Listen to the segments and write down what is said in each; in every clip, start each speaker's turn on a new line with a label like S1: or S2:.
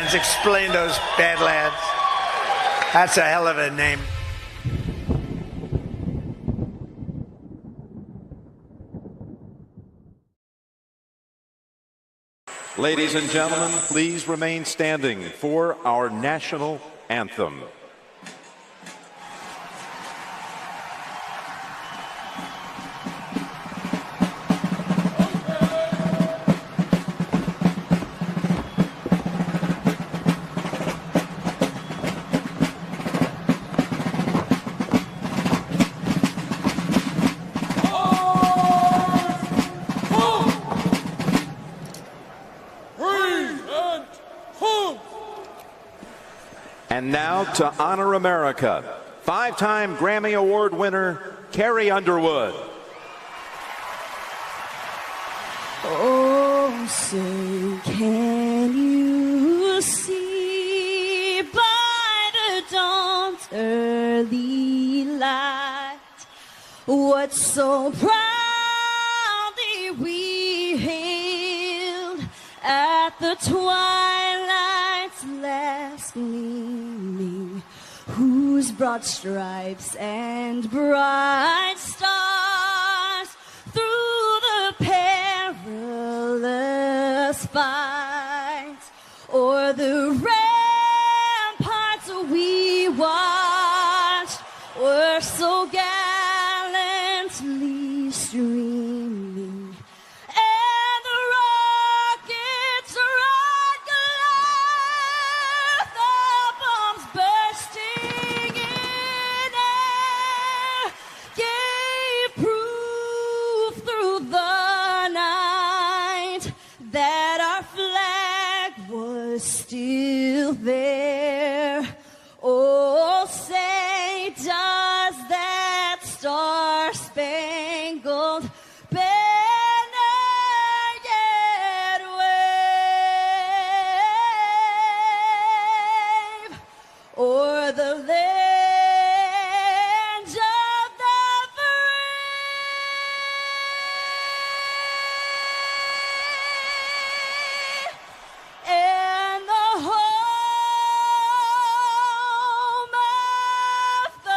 S1: Badlands. Explain those Badlands. That's a hell of a name.
S2: Ladies and gentlemen, please remain standing for our national anthem. And now to honor America, 5-time Grammy Award winner, Carrie Underwood.
S3: Oh, say can you see by the dawn's early light what so proudly we hailed at the twilight's last gleaming, whose broad stripes and bright stars through the perilous fight o'er the ramparts we watched were so gallantly streaming, and the rockets' red glare, the bombs bursting in air, gave proof through the night that our flag was still there. Oh, say does that star-spangled banner yet wave o'er the land of the free and the home of the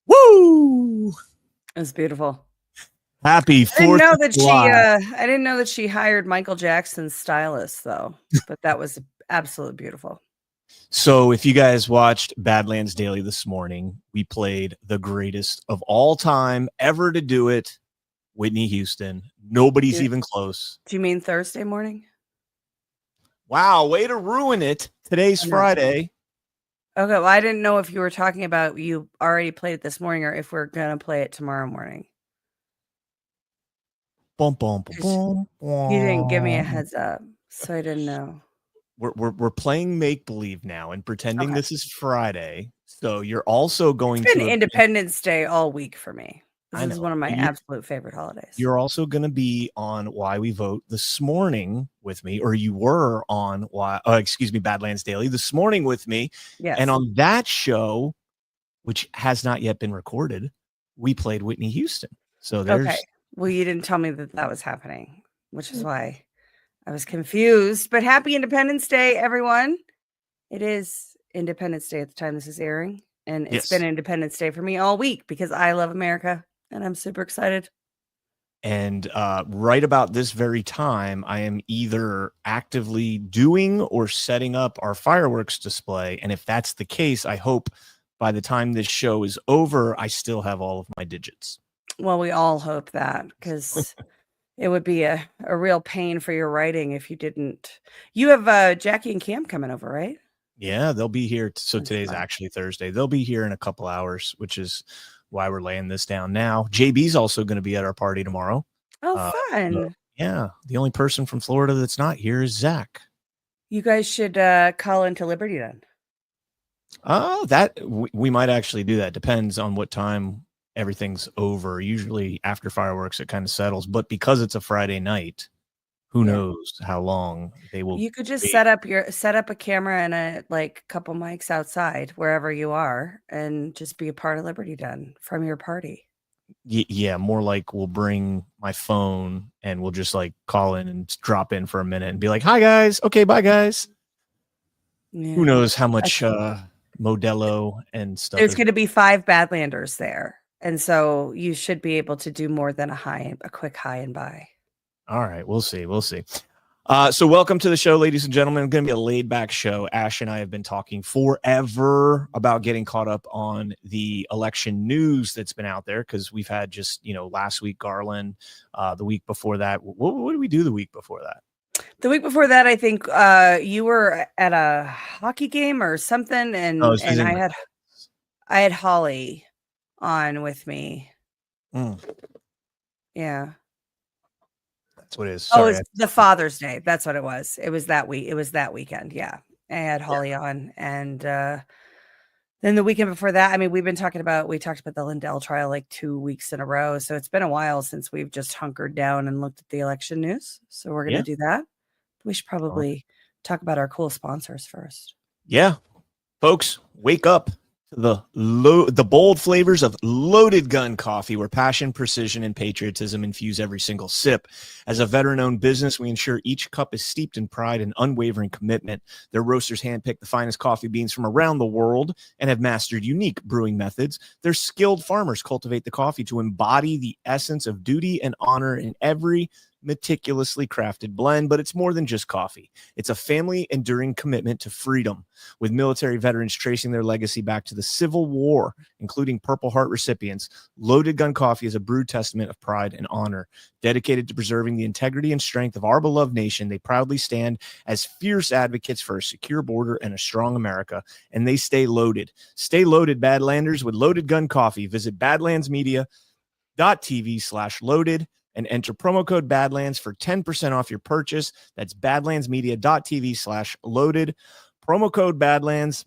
S4: Woo!
S5: It was beautiful.
S4: Happy 4th of July.
S5: I didn't know that she hired Michael Jackson's stylist, though. But that was absolutely beautiful.
S4: So if you guys watched Badlands Daily this morning, we played the greatest of all time ever to do it, Whitney Houston. Nobody's even close.
S5: Do you mean Thursday morning?
S4: Wow, way to ruin it. Today's Friday.
S5: Okay, well, I didn't know if you were talking about you already played it this morning or if we're going to play it tomorrow morning.
S4: Boom, boom, boom, boom.
S5: You didn't give me a heads up, so I didn't know.
S4: We're playing make believe now and pretending this is Friday. So you're also going
S5: It's been
S4: to
S5: Independence Day all week for me. This
S4: I
S5: is
S4: know.
S5: one of my
S4: You-
S5: absolute favorite holidays.
S4: You're also going to be on Why We Vote this morning with me, or you were on Badlands Daily this morning with me.
S5: Yes.
S4: And on that show, which has not yet been recorded, we played Whitney Houston. So there's
S5: Okay. Well, you didn't tell me that that was happening, which is why I was confused. But happy Independence Day, everyone. It is Independence Day at the time this is airing. And it's been Independence Day for me all week because I love America and I'm super excited.
S4: And right about this very time, I am either actively doing or setting up our fireworks display. And if that's the case, I hope by the time this show is over, I still have all of my digits.
S5: Well, we all hope that because it would be a real pain for your writing if you didn't. You have Jackie and Cam coming over, right?
S4: Yeah, they'll be here. So
S5: That's
S4: today's
S5: fun.
S4: actually Thursday. They'll be here in a couple hours, which is why we're laying this down now. JB's also going to be at our party tomorrow.
S5: Oh, fun.
S4: Yeah. The only person from Florida that's not here is Zach.
S5: You guys should call into Liberty then.
S4: Oh, we might actually do that. Depends on what time everything's over. Usually after fireworks, it kind of settles. But because it's a Friday night, who
S5: Yeah.
S4: knows how long they will.
S5: You could just
S4: wait.
S5: set up a camera and a couple mics outside wherever you are and just be a part of Liberty Den from your party.
S4: Yeah, more like we'll bring my phone and we'll just like call in and drop in for a minute and be like, "Hi guys, okay, bye guys."
S5: Yeah.
S4: Who knows how much Modelo and stuff.
S5: There's going to be 5 Badlanders there, and so you should be able to do more than a quick hi and bye.
S4: All right, we'll see. So welcome to the show, ladies and gentlemen. It's going to be a laid back show. Ash and I have been talking forever about getting caught up on the election news that's been out there, because we've had just, last week, Garland, the week before that. What did we do the week before that?
S5: The week before that, I think you were at a hockey game or something, and I had Holly on with me. Yeah.
S4: That's what it is.
S5: Sorry. Oh, it's the Father's Day. That's what it was. It was that week. It was that weekend. Yeah. I had Holly on. And then the weekend before that, I mean, we talked about the Lindell trial like 2 weeks in a row. So it's been a while since we've just hunkered down and looked at the election news. So we're going to do that. We should probably talk about our cool sponsors first.
S4: Yeah. Folks, wake up. The bold flavors of Loaded Gun Coffee, where passion, precision, and patriotism infuse every single sip. As a veteran-owned business, we ensure each cup is steeped in pride and unwavering commitment. Their roasters handpick the finest coffee beans from around the world and have mastered unique brewing methods. Their skilled farmers cultivate the coffee to embody the essence of duty and honor in every meticulously crafted blend. But it's more than just coffee. It's a family enduring commitment to freedom, with military veterans tracing their legacy back to the Civil War, including Purple Heart recipients. Loaded Gun Coffee is a brewed testament of pride and honor. Dedicated to preserving the integrity and strength of our beloved nation, they proudly stand as fierce advocates for a secure border and a strong America, and they stay loaded. Stay loaded, Badlanders, with Loaded Gun Coffee. Visit badlandsmedia.tv/loaded and enter promo code Badlands for 10% off your purchase. That's badlandsmedia.tv/loaded. Promo code Badlands.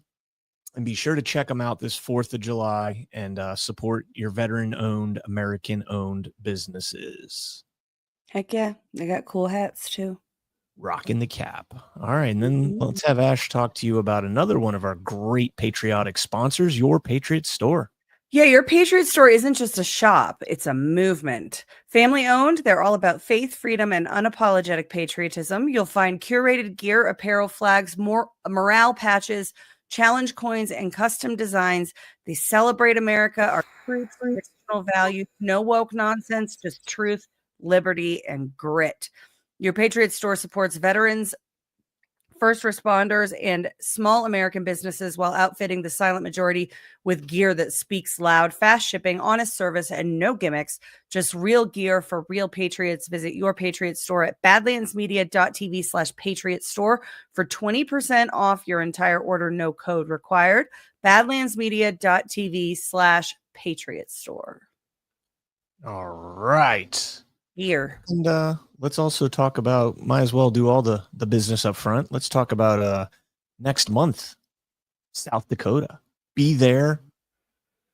S4: And be sure to check them out this 4th of July and support your veteran-owned, American-owned businesses.
S5: Heck yeah. They got cool hats too.
S4: Rocking the cap. All right. And then let's have Ash talk to you about another one of our great patriotic sponsors, Your Patriot Store.
S5: Yeah, Your Patriot Store isn't just a shop, it's a movement. Family owned, they're all about faith, freedom, and unapologetic patriotism. You'll find curated gear, apparel, flags, more morale patches, challenge coins, and custom designs. They celebrate America, our true traditional values, no woke nonsense, just truth, liberty, and grit. Your Patriot Store supports veterans, first responders, and small American businesses while outfitting the silent majority with gear that speaks loud. Fast shipping, honest service, and no gimmicks. Just real gear for real patriots. Visit Your Patriot Store at badlandsmedia.tv/patriot store for 20% off your entire order. No code required. badlandsmedia.tv/patriot store.
S4: All right.
S5: Here.
S4: And let's also talk about, might as well do all the business up front. Let's talk about next month, South Dakota. Be there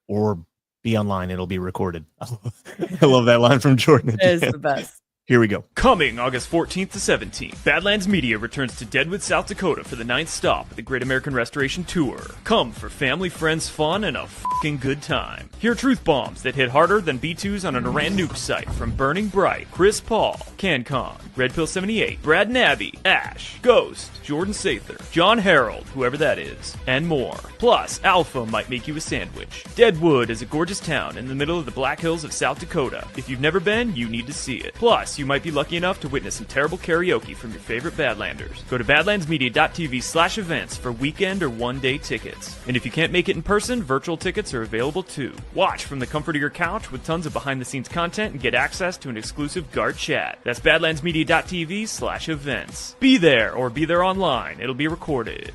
S4: or be online. It'll be recorded. I love that line from Jordan.
S5: It is the best.
S4: Here we go.
S6: Coming August 14th to 17th, Badlands Media returns to Deadwood, South Dakota for the 9th stop of the Great American Restoration Tour. Come for family, friends, fun, and a f***ing good time. Hear truth bombs that hit harder than B2s on an Iran nuke site from Burning Bright, Chris Paul, CanCon, Red Pill 78, Brad Nabby, Ash, Ghost, Jordan Sather, John Harold, whoever that is, and more. Plus, Alpha might make you a sandwich. Deadwood is a gorgeous town in the middle of the Black Hills of South Dakota. If you've never been, you need to see it. Plus, you might be lucky enough to witness some terrible karaoke from your favorite Badlanders. Go to badlandsmedia.tv/events for weekend or one-day tickets. And if you can't make it in person, virtual tickets are available too. Watch from the comfort of your couch with tons of behind-the-scenes content and get access to an exclusive GART chat. That's badlandsmedia.tv/events. Be there or be there online. It'll be recorded.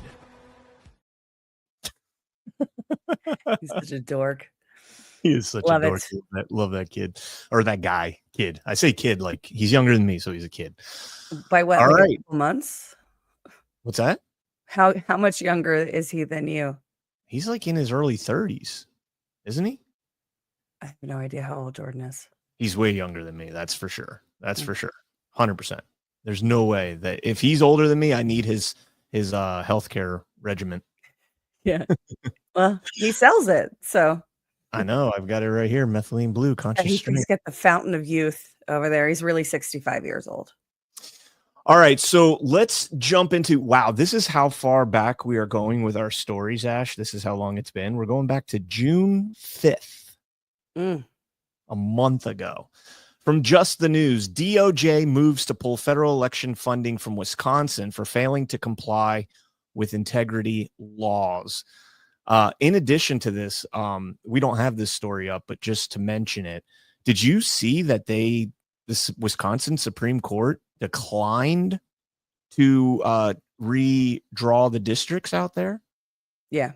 S5: He's such a dork.
S4: He is such a dork. Love that kid. Or that guy. Kid. I say kid like he's younger than me, so he's a kid.
S5: By what?
S4: All
S5: like
S4: right.
S5: A couple months?
S4: What's that?
S5: How much younger is he than you?
S4: He's like in his early 30s, isn't he?
S5: I have no idea how old Jordan is.
S4: He's way younger than me. That's for sure. That's for sure. 100%. There's no way that if he's older than me, I need his healthcare regimen.
S5: Yeah. Well, he sells it, so
S4: I know. I've got it right here. Methylene blue, conscious
S5: he's
S4: strength.
S5: got the fountain of youth over there. He's really 65 years old.
S4: All right, so let's jump into, wow, this is how far back we are going with our stories, Ash. This is how long it's been. We're going back to June 5th, a month ago. From Just the News, DOJ moves to pull federal election funding from Wisconsin for failing to comply with integrity laws. In addition to this, we don't have this story up, but just to mention it, did you see that this Wisconsin Supreme Court declined to redraw the districts out there?
S5: Yeah.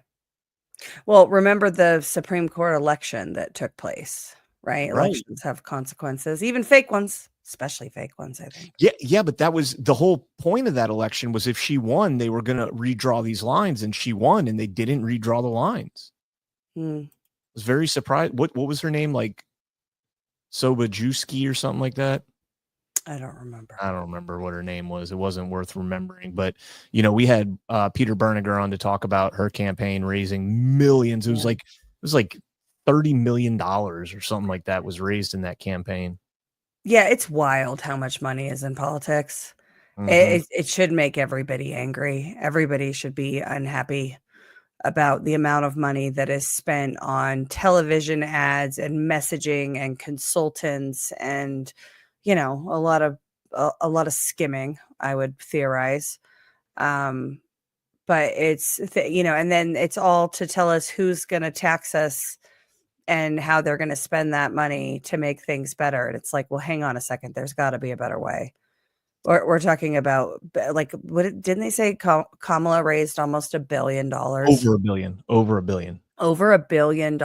S5: Well, remember the Supreme Court election that took place, right? Elections have consequences, even fake ones, especially fake ones, I think.
S4: Yeah, but that was the whole point of that election, was if she won, they were going to redraw these lines, and she won, and they didn't redraw the lines. I was very surprised. What was her name? Like Sobajewski or something like that?
S5: I don't remember.
S4: I don't remember what her name was. It wasn't worth remembering. But, we had Peter Berniger on to talk about her campaign raising millions. It was like $30 million or something like that was raised in that campaign.
S5: Yeah, it's wild how much money is in politics. It should make everybody angry. Everybody should be unhappy about the amount of money that is spent on television ads and messaging and consultants and a lot of skimming, I would theorize. But it's and then it's all to tell us who's going to tax us and how they're going to spend that money to make things better. And it's like, well, hang on a second, there's got to be a better way. Or we're talking about, like, didn't they say Kamala raised almost $1 billion? Over
S4: $1 billion. Over $1 billion.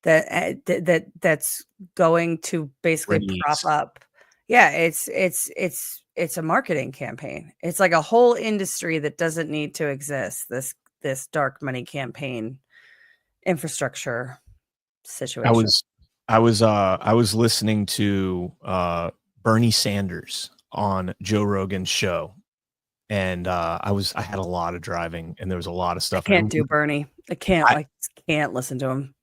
S5: That's going to basically prop up. Yeah, it's a marketing campaign. It's like a whole industry that doesn't need to exist. This dark money campaign infrastructure situation.
S4: I was listening to Bernie Sanders on Joe Rogan's show, and I had a lot of driving, and there was a lot of stuff.
S5: I can't do Bernie. I can't listen to him.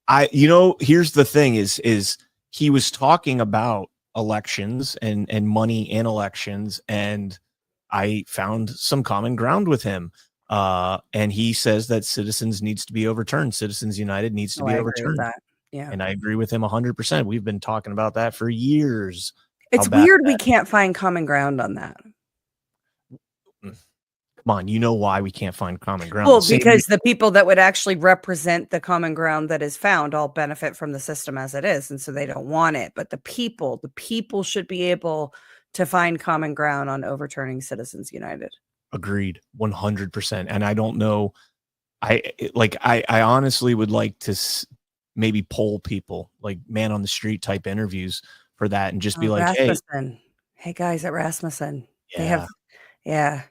S4: Here's the thing is he was talking about elections and money in elections, and I found some common ground with him. And he says that Citizens needs to be overturned. Citizens United needs to be overturned.
S5: Yeah.
S4: And I agree with him 100%. We've been talking about that for years.
S5: It's weird we can't find common ground on that.
S4: Come on, why we can't find common ground?
S5: Well, because the people that would actually represent the common ground that is found all benefit from the system as it is, and so they don't want it. But the people should be able to find common ground on overturning Citizens United.
S4: Agreed, 100%. And I don't know, I honestly would like to maybe poll people, like man on the street type interviews for that, and just be like,
S5: hey guys at Rasmussen,
S4: yeah.
S5: They have, yeah.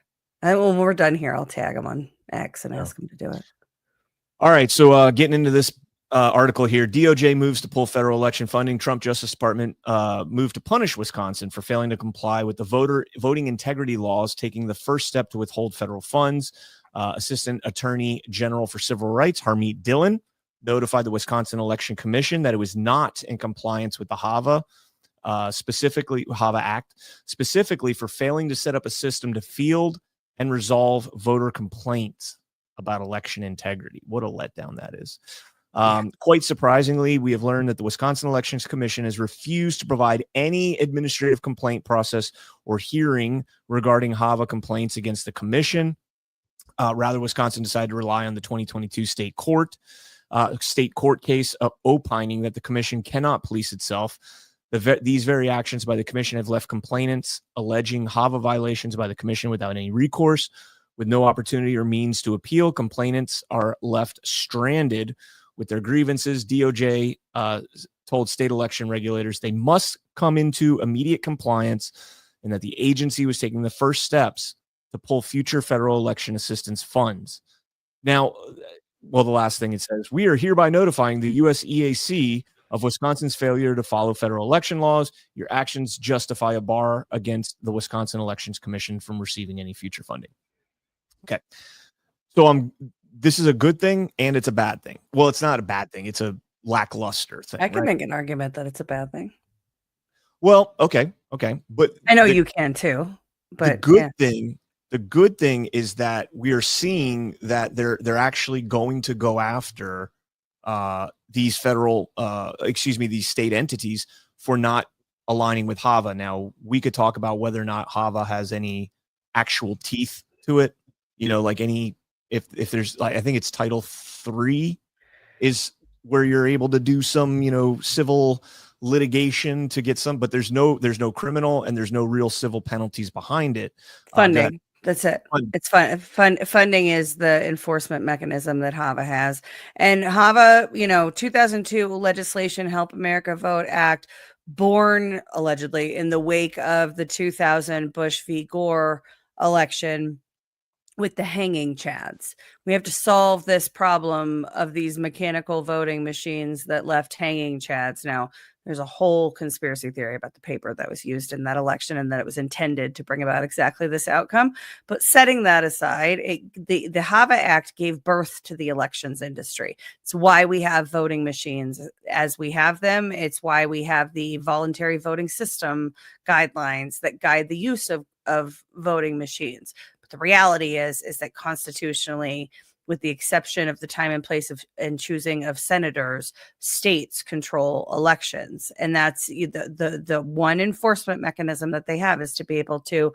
S5: When we're done here, I'll tag them on X and ask them to do it.
S4: All right. So getting into this article here, DOJ moves to pull federal election funding. Trump Justice Department moved to punish Wisconsin for failing to comply with the voting integrity laws, taking the first step to withhold federal funds. Assistant Attorney General for Civil Rights, Harmeet Dillon, notified the Wisconsin Election Commission that it was not in compliance with the HAVA, HAVA Act, specifically for failing to set up a system to field and resolve voter complaints about election integrity. What a letdown that is. Quite surprisingly, we have learned that the Wisconsin Elections Commission has refused to provide any administrative complaint process or hearing regarding HAVA complaints against the commission. Rather, Wisconsin decided to rely on the 2022 state court case, opining that the commission cannot police itself. These very actions by the commission have left complainants alleging HAVA violations by the commission without any recourse. With no opportunity or means to appeal, complainants are left stranded with their grievances. DOJ told state election regulators they must come into immediate compliance and that the agency was taking the first steps to pull future federal election assistance funds. Now, the last thing it says, we are hereby notifying the US EAC of Wisconsin's failure to follow federal election laws. Your actions justify a bar against the Wisconsin Elections Commission from receiving any future funding. Okay. So this is a good thing and it's a bad thing. Well, it's not a bad thing. It's a lackluster thing.
S5: I can
S4: right?
S5: make an argument that it's a bad thing.
S4: Well, okay. But
S5: I know you can too. But
S4: the good thing is that we are seeing that they're actually going to go after these these state entities for not aligning with HAVA. Now, we could talk about whether or not HAVA has any actual teeth to it. Like if there's, like, I think it's Title 3 is where you're able to do some, civil litigation to get some, but there's no criminal and there's no real civil penalties behind it.
S5: Funding. That's it. It's funding is the enforcement mechanism that HAVA has. And HAVA, 2002 legislation, Help America Vote Act, born allegedly in the wake of the 2000 Bush v. Gore election with the hanging chads. We have to solve this problem of these mechanical voting machines that left hanging chads. Now, there's a whole conspiracy theory about the paper that was used in that election and that it was intended to bring about exactly this outcome. But setting that aside, the HAVA Act gave birth to the elections industry. It's why we have voting machines as we have them. It's why we have the voluntary voting system guidelines that guide the use of voting machines. But the reality is that constitutionally, with the exception of the time and place and choosing of senators, states control elections. And that's the one enforcement mechanism that they have is to be able to,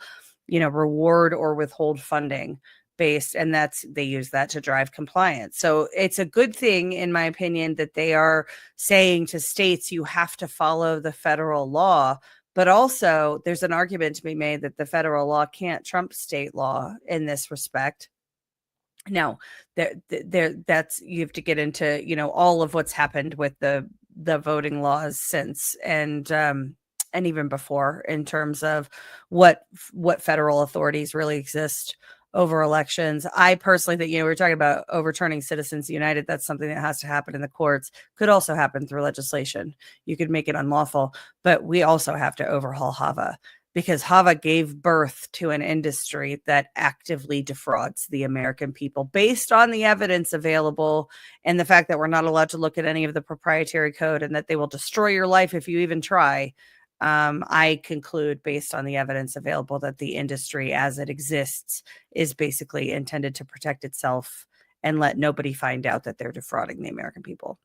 S5: reward or withhold funding based. And they use that to drive compliance. So it's a good thing, in my opinion, that they are saying to states, you have to follow the federal law. But also there's an argument to be made that the federal law can't trump state law in this respect. Now, that's you have to get into all of what's happened with the voting laws since and even before in terms of what federal authorities really exist over elections. I personally think we're talking about overturning Citizens United. That's something that has to happen in the courts. Could also happen through legislation. You could make it unlawful, but we also have to overhaul HAVA. Because HAVA gave birth to an industry that actively defrauds the American people based on the evidence available and the fact that we're not allowed to look at any of the proprietary code and that they will destroy your life if you even try. I conclude based on the evidence available that the industry as it exists is basically intended to protect itself and let nobody find out that they're defrauding the American people.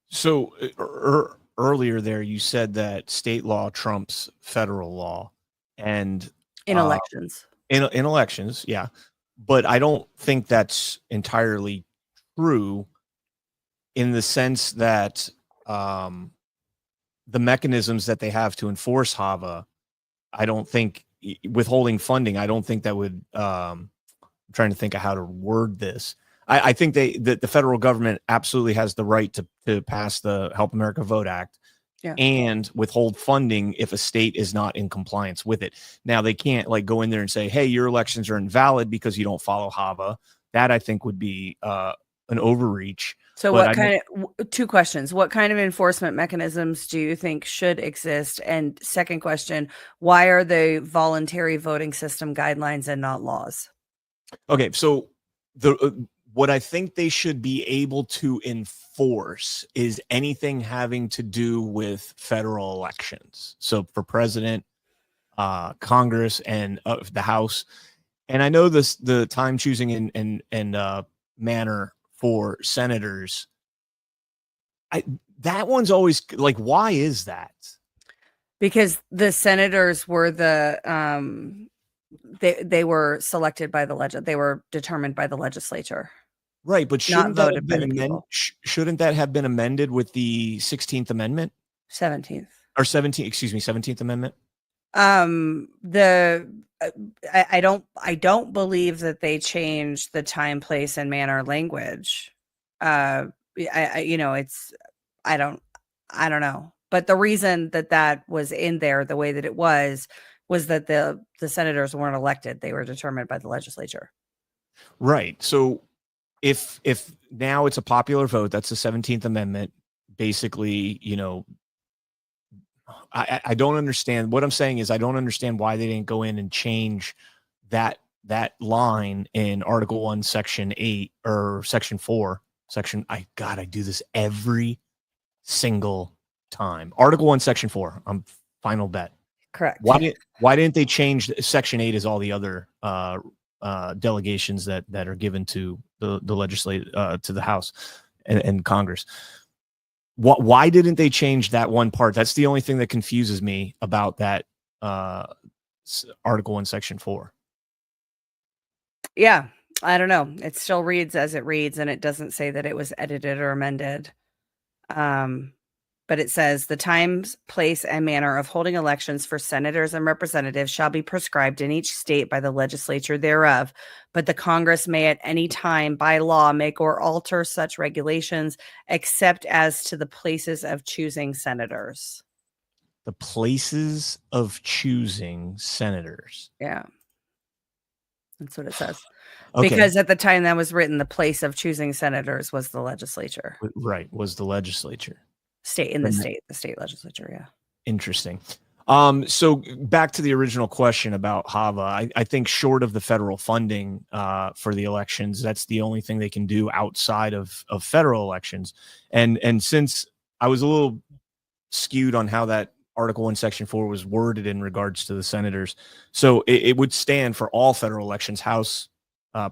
S4: So earlier there, you said that state law trumps federal law. And
S5: in elections,
S4: in elections, yeah, but I don't think that's entirely true in the sense that the mechanisms that they have to enforce HAVA, I don't think withholding funding, I don't think that would. I'm trying to think of how to word this. I think that the federal government absolutely has the right to pass the Help America Vote Act. Yeah. And withhold funding if a state is not in compliance with it. Now, they can't go in there and say, hey, your elections are invalid because you don't follow HAVA. That I think would be an overreach.
S5: So two questions. What kind of enforcement mechanisms do you think should exist? And second question, why are they voluntary voting system guidelines and not laws?
S4: Okay, so what I think they should be able to enforce is anything having to do with federal elections. So for president, Congress, and the House. And I know the time choosing and manner for senators. That one's always why is that? Because
S5: the senators were they were selected by they were determined by the legislature.
S4: Right, but shouldn't that have been amended with the 16th Amendment?
S5: 17th.
S4: Or 17th Amendment?
S5: I don't believe that they changed the time, place, and manner language. I don't know. But the reason that was in there the way that it was that the senators weren't elected. They were determined by the legislature.
S4: Right. So if now it's a popular vote, that's the 17th Amendment. basically, I don't understand. What I'm saying is I don't understand why they didn't go in and change that line in Article 1, Section 8 or Section 4. I do this every single time. Article 1, Section 4. I'm final bet.
S5: Correct.
S4: Why didn't they change Section 8 as all the other delegations that are given to the legislative to the House and Congress? Why didn't they change that one part? That's the only thing that confuses me about that Article 1, Section 4.
S5: Yeah, I don't know. It still reads as it reads, and it doesn't say that it was edited or amended. But it says the times, place, and manner of holding elections for senators and representatives shall be prescribed in each state by the legislature thereof. But the Congress may at any time by law make or alter such regulations, except as to the places of choosing senators.
S4: The places of choosing senators.
S5: Yeah. That's what it says.
S4: Okay.
S5: Because at the time that was written, the place of choosing senators was the legislature.
S4: Right. Was the legislature.
S5: The state legislature. Yeah.
S4: Interesting. So back to the original question about HAVA, I think short of the federal funding for the elections, that's the only thing they can do outside of federal elections. And since I was a little skewed on how that Article 1, Section 4 was worded in regards to the senators, so it would stand for all federal elections, House,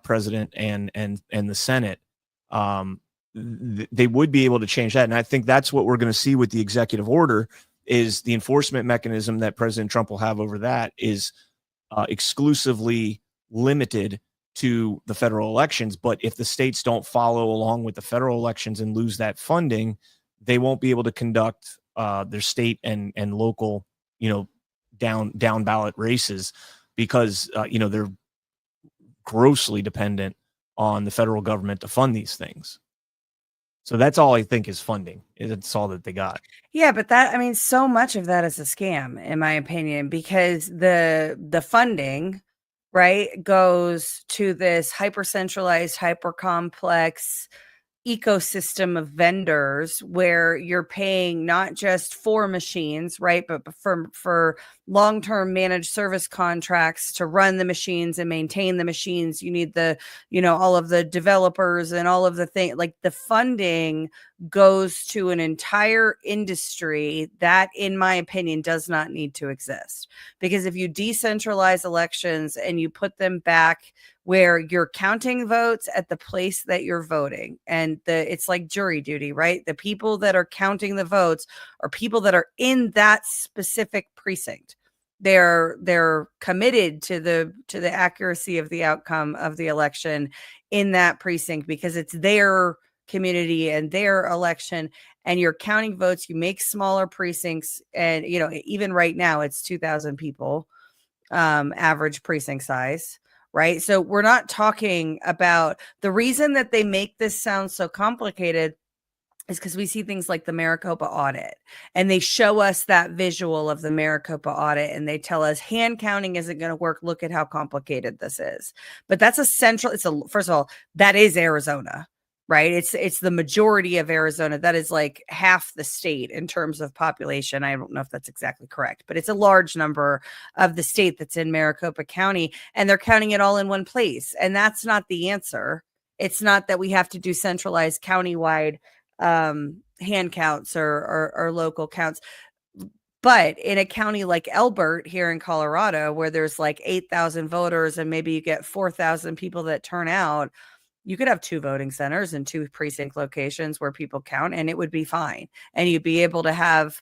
S4: President, and the Senate. They would be able to change that. And I think that's what we're going to see with the executive order is the enforcement mechanism that President Trump will have over that is exclusively limited to the federal elections. But if the states don't follow along with the federal elections and lose that funding, they won't be able to conduct their state and local, down ballot races because, they're grossly dependent on the federal government to fund these things. So that's all I think is funding. It's all that they got.
S5: Yeah, but so much of that is a scam, in my opinion, because the funding, right, goes to this hyper centralized, hyper complex ecosystem of vendors where you're paying not just for machines, right, but for long-term managed service contracts to run the machines and maintain the machines. You need all of the developers and all of the things. Like the funding goes to an entire industry that, in my opinion, does not need to exist. Because if you decentralize elections and you put them back where you're counting votes at the place that you're voting, and it's like jury duty, right? The people that are counting the votes are people that are in that specific precinct. They're committed to the accuracy of the outcome of the election in that precinct because it's their community and their election, and you're counting votes. You make smaller precincts, and even right now it's 2,000 people average precinct size, right? So we're not talking about the reason that they make this sound so complicated is because we see things like the Maricopa audit, and they show us that visual of the Maricopa audit, and they tell us hand counting isn't going to work. Look at how complicated this is. But that's first of all, that is Arizona, right? It's the majority of Arizona. That is like half the state in terms of population. I don't know if that's exactly correct, but it's a large number of the state that's in Maricopa County, and they're counting it all in one place. And that's not the answer. It's not that we have to do centralized countywide hand counts or local counts. But in a county like Elbert here in Colorado, where there's like 8,000 voters and maybe you get 4,000 people that turn out, you could have 2 voting centers and 2 precinct locations where people count, and it would be fine. And you'd be able to have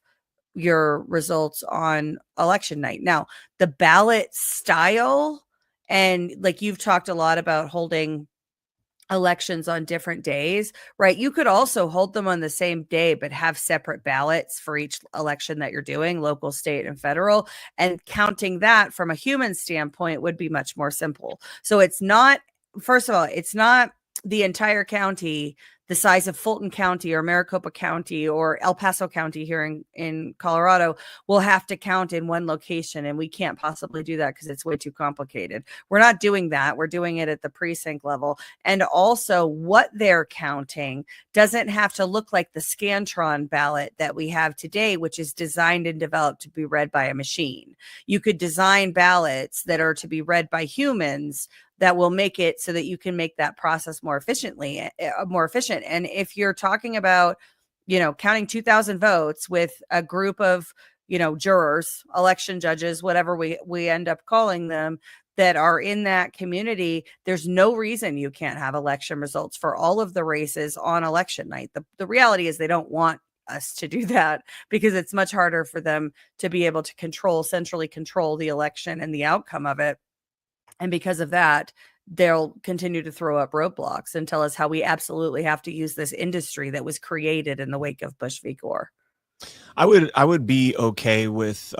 S5: your results on election night. Now, the ballot style, and like you've talked a lot about holding elections on different days, right? You could also hold them on the same day, but have separate ballots for each election that you're doing, local, state, and federal. And counting that from a human standpoint would be much more simple. So it's not, first of all, it's not the entire county the size of Fulton County or Maricopa County or El Paso County here in Colorado will have to count in one location. And we can't possibly do that because it's way too complicated. We're not doing that. We're doing it at the precinct level. And also what they're counting doesn't have to look like the Scantron ballot that we have today, which is designed and developed to be read by a machine. You could design ballots that are to be read by humans that will make it so that you can make that process more efficient. And if you're talking about, counting 2,000 votes with a group of, jurors, election judges, whatever we end up calling them, that are in that community, there's no reason you can't have election results for all of the races on election night. The reality is they don't want us to do that because it's much harder for them to be able to centrally control the election and the outcome of it. And because of that, they'll continue to throw up roadblocks and tell us how we absolutely have to use this industry that was created in the wake of Bush v. Gore.
S4: I would be okay with,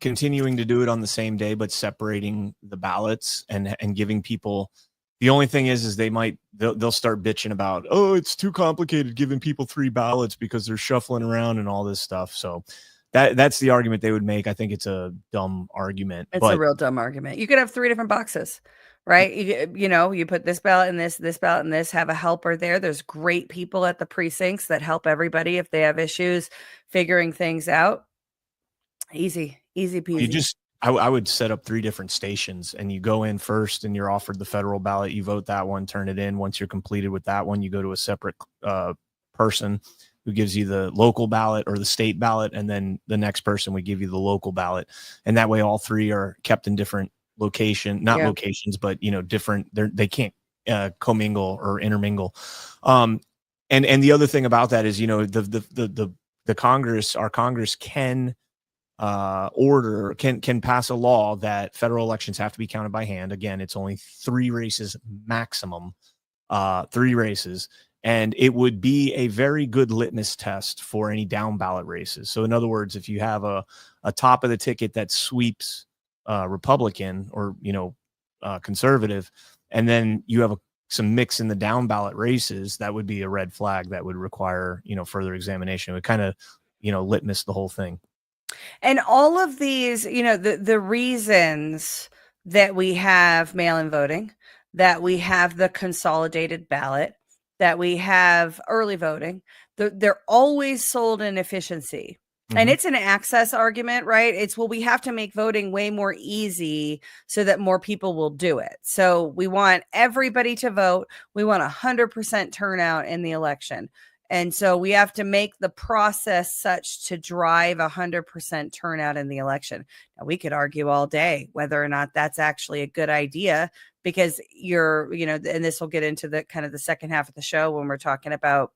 S4: continuing to do it on the same day, but separating the ballots and giving people. The only thing is they'll start bitching about, oh, it's too complicated giving people 3 ballots because they're shuffling around and all this stuff. So that's the argument they would make. I think it's a dumb argument.
S5: It's a real dumb argument. You could have 3 different boxes, right? You put this ballot in this ballot in this, have a helper there. There's great people at the precincts that help everybody if they have issues figuring things out. Easy peasy.
S4: I would set up 3 different stations, and you go in first and you're offered the federal ballot. You vote that one, turn it in. Once you're completed with that one, you go to a separate person who gives you the local ballot or the state ballot. And then the next person would give you the local ballot. And that way all 3 are kept in different locations, but different. They can't commingle or intermingle. And the other thing about that is, the Congress, our Congress can can pass a law that federal elections have to be counted by hand. Again, it's only 3 races maximum, 3 races. And it would be a very good litmus test for any down ballot races. So in other words, if you have a top of the ticket that sweeps Republican or, conservative, and then you have some mix in the down ballot races, that would be a red flag that would require, further examination. It would kind of, litmus the whole thing.
S5: And all of these, the reasons that we have mail-in voting, that we have the consolidated ballot, that we have early voting, they're always sold in efficiency. Mm-hmm. And it's an access argument, right? It's, we have to make voting way more easy so that more people will do it. So we want everybody to vote. We want 100% turnout in the election. And so we have to make the process such to drive 100% turnout in the election. Now, we could argue all day whether or not that's actually a good idea, because and this will get into the kind of the second half of the show when we're talking about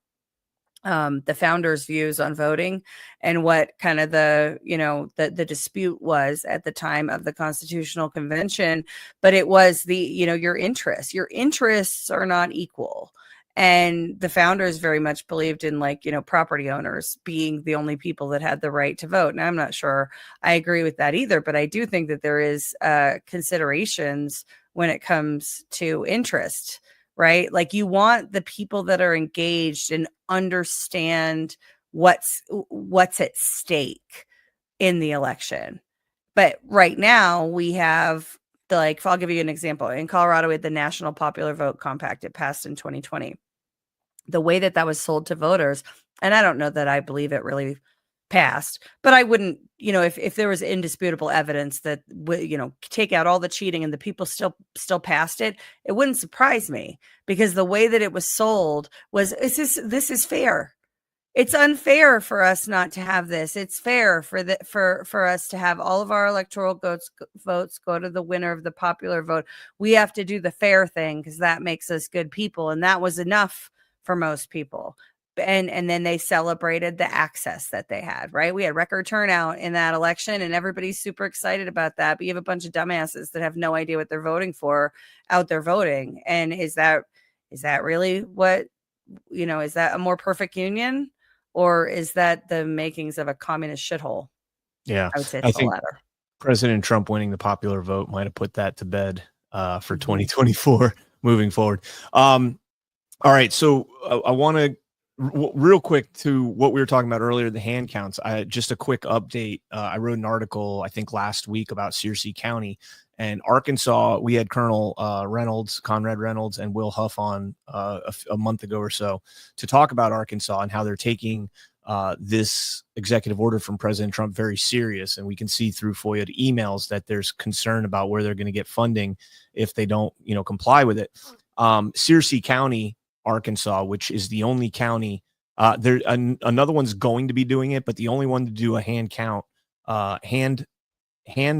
S5: the founders' views on voting and what kind of the dispute was at the time of the Constitutional Convention. But it was your interests are not equal. And the founders very much believed in property owners being the only people that had the right to vote. Now, I'm not sure I agree with that either, but I do think that there is considerations when it comes to interest, right? Like, you want the people that are engaged and understand what's at stake in the election. But right now we have I'll give you an example. In Colorado, we had the National Popular Vote Compact. It passed in 2020. The way that was sold to voters, and I don't know that I believe it really passed, but I wouldn't, if there was indisputable evidence that, take out all the cheating and the people still passed it, it wouldn't surprise me, because the way that it was sold was, this is fair. It's unfair for us not to have this. It's fair for us to have all of our electoral votes go to the winner of the popular vote. We have to do the fair thing because that makes us good people. And that was enough for most people. And then they celebrated the access that they had, right? We had record turnout in that election and everybody's super excited about that. But you have a bunch of dumbasses that have no idea what they're voting for out there voting. And is that really what, is that a more perfect union? Or is that the makings of a communist shithole?
S4: Yeah,
S5: I would say it's the latter.
S4: President Trump winning the popular vote might have put that to bed for 2024 moving forward. All right. So I want to real quick to what we were talking about earlier, the hand counts. Just a quick update. I wrote an article, I think last week, about Searcy County and Arkansas. We had Colonel Conrad Reynolds and Will Huff on a month ago or so to talk about Arkansas and how they're taking this executive order from President Trump very serious. And we can see through FOIA emails that there's concern about where they're going to get funding if they don't, comply with it. Searcy County, Arkansas, which is the only county, another one's going to be doing it, but the only one to do a hand count, hand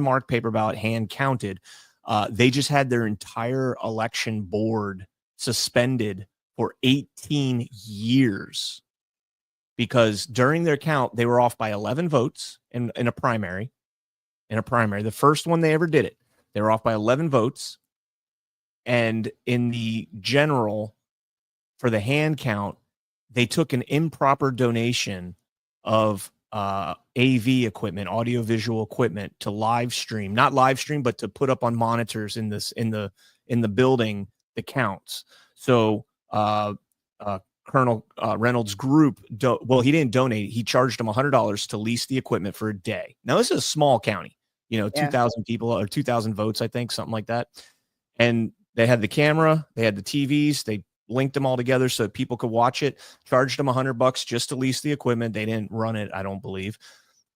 S4: marked paper ballot, hand counted. They just had their entire election board suspended for 18 years because during their count, they were off by 11 votes in a primary. The first one they ever did it, they were off by 11 votes. And in the general, for the hand count, they took an improper donation of AV equipment, audiovisual equipment, to live stream, not live stream, but to put up on monitors in the building the counts. So Colonel Reynolds' group, he didn't donate. He charged them $100 to lease the equipment for a day. Now, this is a small county, 2,000 people or 2,000 votes, I think, something like that. And they had the camera, they had the TVs, they linked them all together so that people could watch it, charged them $100 just to lease the equipment. They didn't run it, I don't believe.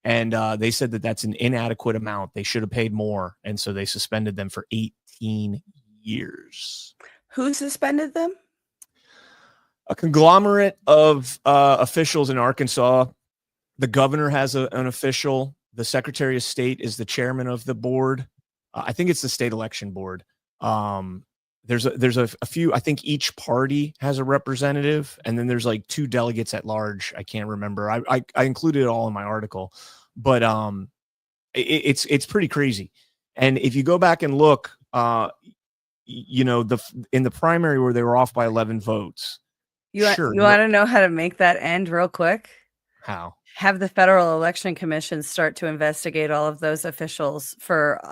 S4: And they said that that's an inadequate amount. They should have paid more. And so they suspended them for 18 years.
S5: Who suspended them?
S4: A conglomerate of officials in Arkansas. The governor has an official. The Secretary of State is the chairman of the board. I think it's the state election board. There's a few, I think each party has a representative, and then there's like 2 delegates at large. I can't remember. I included it all in my article, but it's pretty crazy. And if you go back and look, in the primary where they were off by 11 votes.
S5: You want to know how to make that end real quick?
S4: How?
S5: Have the Federal Election Commission start to investigate all of those officials for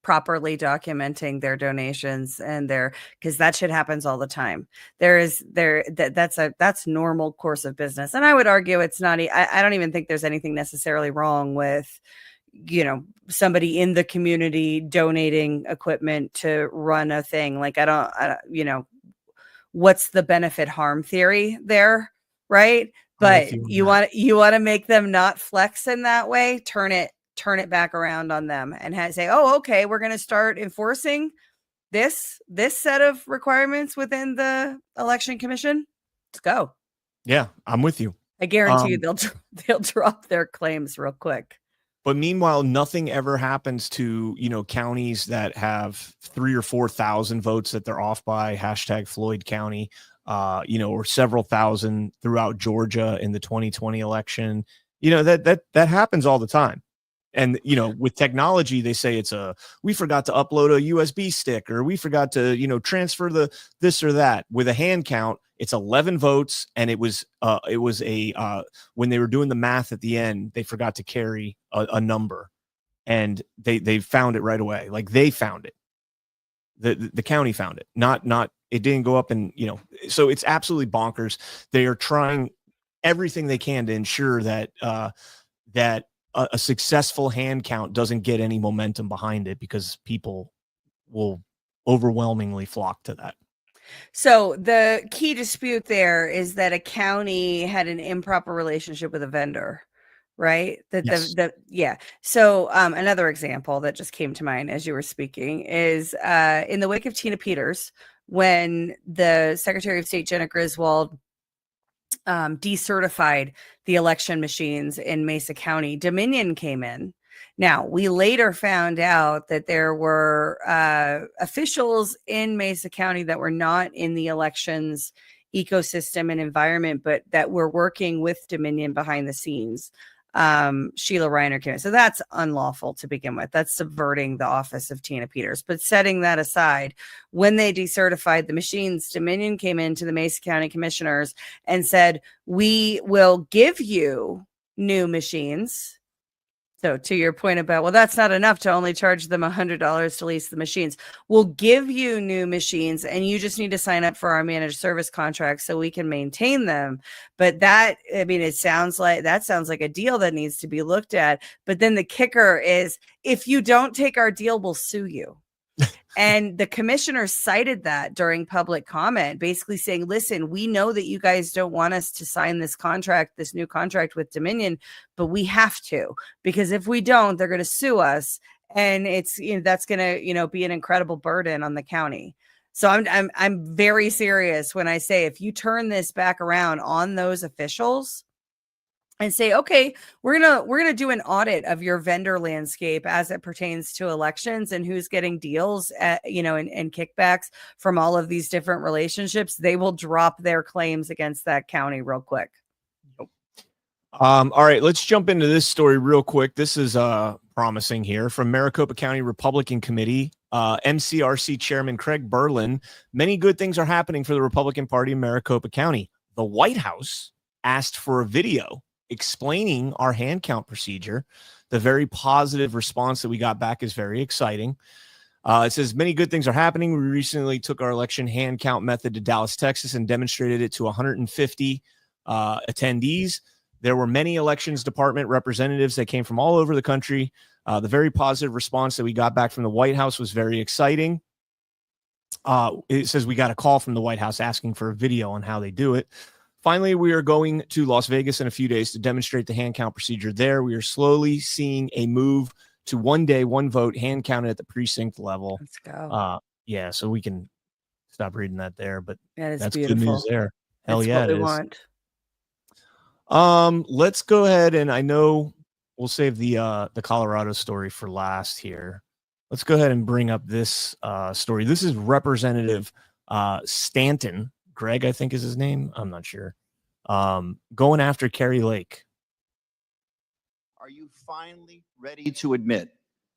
S5: properly documenting their donations and because that shit happens all the time. That's normal course of business. And I would argue it's not, I don't even think there's anything necessarily wrong with, somebody in the community donating equipment to run a thing. Like, I don't, what's the benefit harm theory there? Right. But you want to make them not flex in that way, turn it back around on them and say, oh, okay, we're going to start enforcing this set of requirements within the election commission. Let's go.
S4: Yeah, I'm with you.
S5: I guarantee you they'll drop their claims real quick.
S4: But meanwhile, nothing ever happens to, counties that have 3,000 or 4,000 votes that they're off by, #Floyd County, or several thousand throughout Georgia in the 2020 election. That happens all the time. And, with technology, they say we forgot to upload a USB stick, or we forgot to, transfer this or that. With a hand count, it's 11 votes. And it was when they were doing the math at the end, they forgot to carry a number, and they found it right away. Like, they found it. The county found it, not, it didn't go up and, so it's absolutely bonkers. They are trying everything they can to ensure that a successful hand count doesn't get any momentum behind it, because people will overwhelmingly flock to that.
S5: So the key dispute there is that a county had an improper relationship with a vendor, right?
S4: Yes.
S5: So another example that just came to mind as you were speaking is in the wake of Tina Peters, when the Secretary of State, Jenna Griswold, decertified the election machines in Mesa County, Dominion came in. Now, we later found out that there were officials in Mesa County that were not in the elections ecosystem and environment, but that were working with Dominion behind the scenes. Sheila Reiner came in. So that's unlawful to begin with. That's subverting the office of Tina Peters. But setting that aside, when they decertified the machines, Dominion came into the Mesa County commissioners and said, we will give you new machines So to your point about, well, that's not enough to only charge them $100 to lease the machines. We'll give you new machines and you just need to sign up for our managed service contract so we can maintain them. But that, I mean, that sounds like a deal that needs to be looked at. But then the kicker is, if you don't take our deal, we'll sue you. And the commissioner cited that during public comment, basically saying, listen, we know that you guys don't want us to sign this contract, this new contract with Dominion, but we have to, because if we don't, they're going to sue us. And it's, that's going to, be an incredible burden on the county. So I'm very serious when I say, if you turn this back around on those officials and say, okay, we're gonna do an audit of your vendor landscape as it pertains to elections and who's getting deals, and kickbacks from all of these different relationships, they will drop their claims against that county real quick.
S4: All right, let's jump into this story real quick. This is promising here from Maricopa County Republican Committee. MCRC Chairman Craig Berlin. Many good things are happening for the Republican Party in Maricopa County. The White House asked for a video explaining our hand count procedure. The very positive response that we got back is very exciting. It says many good things are happening. We recently took our election hand count method to Dallas, Texas, and demonstrated it to 150 attendees. There were many elections department representatives that came from all over the country. The very positive response that we got back from the White House was very exciting. It says we got a call from the White House asking for a video on how they do it. Finally, we are going to Las Vegas in a few days to demonstrate the hand count procedure there. We are slowly seeing a move to 1 day, 1 vote, hand counted at the precinct level.
S5: Let's go.
S4: Yeah, so we can stop reading that there, but that's
S5: beautiful.
S4: Good news there. Hell
S5: that's
S4: yeah,
S5: what
S4: it
S5: we
S4: is.
S5: Want.
S4: Let's go ahead, and I know we'll save the Colorado story for last here. Let's go ahead and bring up this story. This is Representative Stanton. Greg, I think is his name. I'm not sure. Going after Kari Lake.
S7: Are you finally ready to admit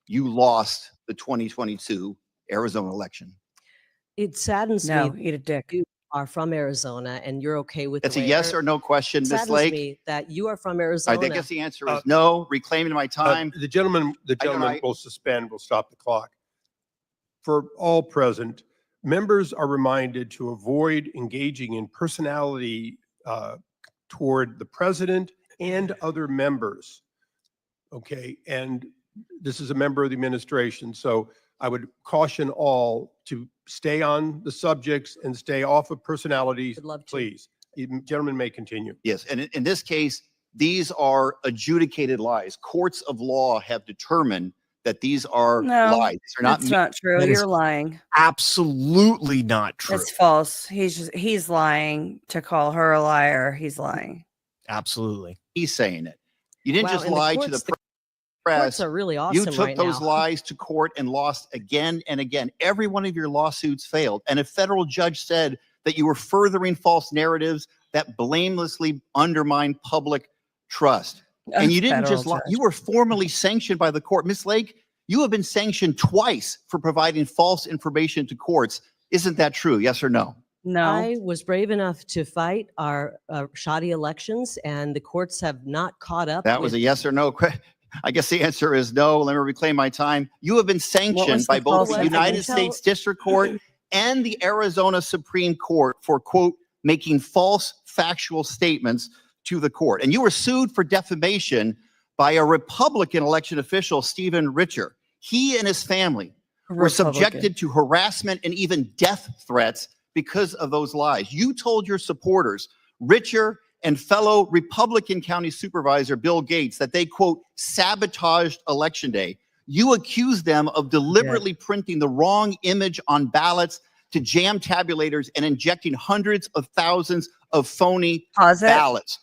S7: you lost the 2022 Arizona election?
S8: It saddens
S5: No,
S8: me
S5: eat a dick.
S8: you are from Arizona and you're okay with
S7: That's
S8: the
S7: a
S8: way
S7: yes or no question,
S8: It
S7: Ms.
S8: saddens
S7: Lake.
S8: me that you are from
S7: I
S8: Arizona.
S7: guess the answer is no. Reclaiming my time.
S9: The gentleman will suspend, will stop the clock. For all present, members are reminded to avoid engaging in personality toward the president and other members. Okay, and this is a member of the administration, so I would caution all to stay on the subjects and stay off of personalities,
S8: Would love to.
S9: please. You gentlemen may continue.
S7: Yes, and in this case, these are adjudicated lies. Courts of law have determined that these are
S5: No,
S7: lies. These are not
S5: That's not true.
S4: That is-
S5: You're lying.
S4: Absolutely not true.
S5: It's false. He's lying. To call her a liar, he's lying.
S4: Absolutely.
S7: me saying it. You didn't
S8: Wow,
S7: just
S8: and the
S7: lie to
S8: courts-
S7: the
S8: the
S7: press.
S8: Courts are really
S7: You
S8: awesome
S7: took
S8: right
S7: those
S8: now.
S7: lies to court and lost again and again. Every one of your lawsuits failed. And a federal judge said that you were furthering false narratives that blamelessly undermine public trust. And you didn't just lie. You were formally sanctioned by the court. Ms. Lake, you have been sanctioned twice for providing false information to courts. Isn't that true? Yes or no?
S5: No.
S8: I was brave enough to fight our shoddy elections, and the courts have not caught up.
S7: That was a yes or no. I guess the answer is no. Let me reclaim my time. You have been sanctioned by both the
S8: false
S7: United
S8: information?
S7: States District Court and the Arizona Supreme Court for, quote, making false factual statements to the court. And you were sued for defamation by a Republican election official, Stephen Richer. He and his family were subjected to harassment and even death threats because of those lies. You told your supporters, Richer and fellow Republican County Supervisor Bill Gates, that they, quote, sabotaged Election Day. You accused them of deliberately printing the wrong image on ballots to jam tabulators and injecting hundreds of thousands of phony ballots.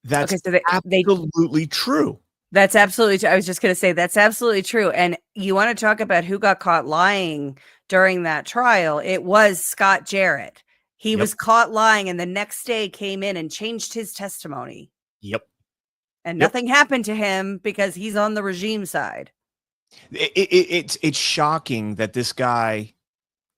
S4: That's
S5: Okay, so
S4: absolutely true.
S5: That's absolutely true. I was just going to say that's absolutely true. And you want to talk about who got caught lying during that trial? It was Scott Jarrett. He was caught lying and the next day came in and changed his testimony.
S4: Yep.
S5: And nothing happened to him because he's on the regime side.
S4: It's shocking that this guy,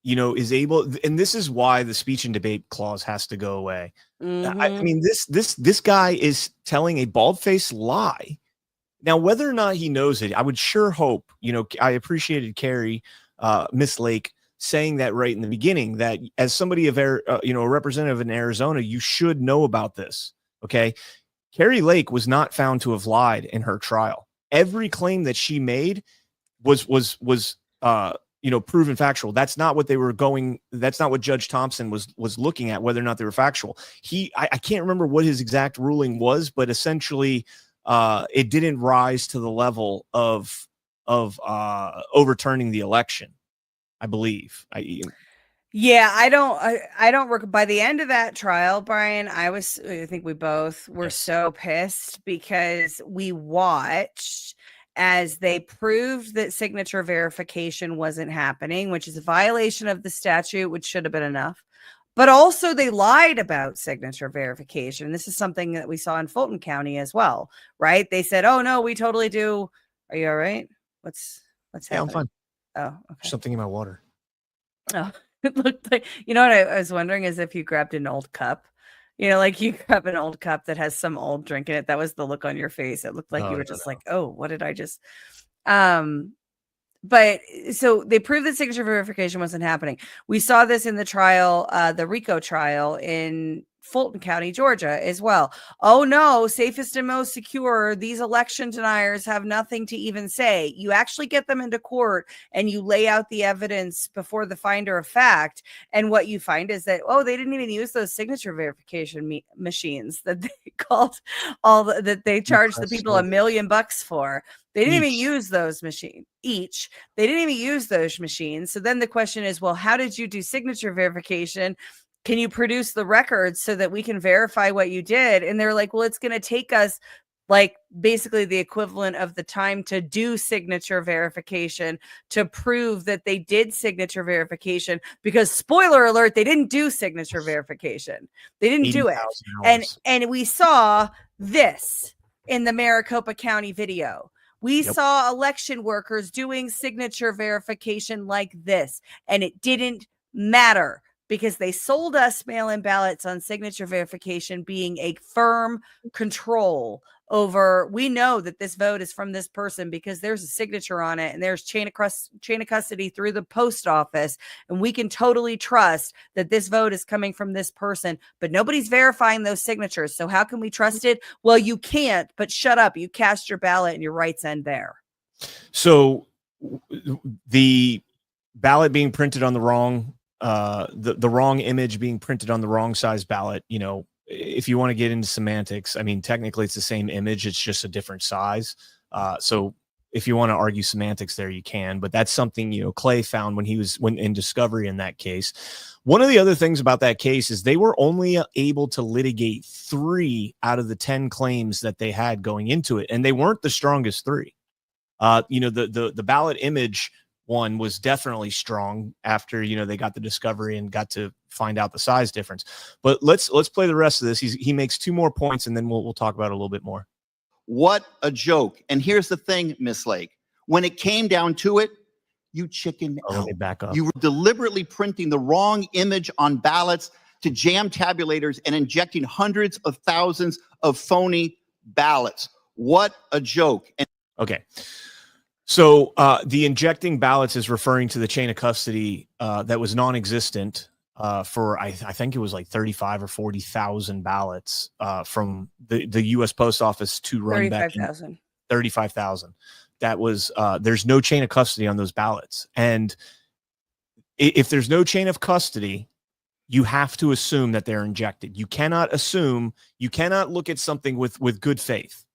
S4: is able, and this is why the speech and debate clause has to go away. I mean, this guy is telling a bald-faced lie Now, whether or not he knows it, I would sure hope, I appreciated Kari, Miss Lake, saying that right in the beginning, that as somebody of, a representative in Arizona, you should know about this. Okay. Kari Lake was not found to have lied in her trial. Every claim that she made was proven factual. That's not what that's not what Judge Thompson was looking at, whether or not they were factual. I can't remember what his exact ruling was, but essentially it didn't rise to the level of overturning the election, I believe.
S5: Yeah, I don't by the end of that trial, Brian, I think we both were so pissed because we watched as they proved that signature verification wasn't happening, which is a violation of the statute, which should have been enough. But also they lied about signature verification. This is something that we saw in Fulton County as well, right? They said, "Oh no, we totally do." Are you all right? What's happening?
S4: I'm fine.
S5: Oh, okay.
S4: Something in my water.
S5: Oh, it looked like, what I was wondering is if you grabbed an old cup, like you grab an old cup that has some old drink in it. That was the look on your face. It looked like you were just like, "Oh, what did I just?" But so they proved that signature verification wasn't happening. We saw this in the trial, the RICO trial in Fulton County, Georgia as well. Oh no, safest and most secure. These election deniers have nothing to even say. You actually get them into court and you lay out the evidence before the finder of fact. And what you find is that, they didn't even use those signature verification machines that they called that they charged the people $1 million for. They didn't even use those machines each. They didn't even use those machines. So then the question is, well, how did you do signature verification? Can you produce the records so that we can verify what you did? And they're like, well, it's going to take us like basically the equivalent of the time to do signature verification to prove that they did signature verification, because spoiler alert, they didn't do signature verification. They didn't do it. And we saw this in the Maricopa County video. We saw election workers doing signature verification like this, and it didn't matter because they sold us mail-in ballots on signature verification being a firm control over, we know that this vote is from this person because there's a signature on it and there's chain of custody through the post office, and we can totally trust that this vote is coming from this person, but nobody's verifying those signatures. So how can we trust it? Well, you can't, but shut up. You cast your ballot and your rights end there.
S4: So the ballot being printed on the wrong, the wrong image being printed on the wrong size ballot, if you want to get into semantics, I mean, technically it's the same image, it's just a different size. So if you want to argue semantics there, you can, but that's something, Clay found when in discovery in that case. One of the other things about that case is they were only able to litigate 3 out of the 10 claims that they had going into it. And they weren't the strongest 3. The ballot image one was definitely strong after, they got the discovery and got to find out the size difference. But let's play the rest of this. He makes 2 more points and then we'll talk about it a little bit more.
S7: What a joke. And here's the thing, Miss Lake, when it came down to it, you chickened out.
S4: Let me back up.
S7: You were deliberately printing the wrong image on ballots to jam tabulators and injecting hundreds of thousands of phony ballots. What a joke.
S4: Okay. So the injecting ballots is referring to the chain of custody that was non-existent for I think it was like 35 or 40,000 ballots from the U.S. Post Office to run back 35,000. That was there's no chain of custody on those ballots, and if there's no chain of custody, you have to assume that they're injected. You cannot assume. You cannot look at something with good faith.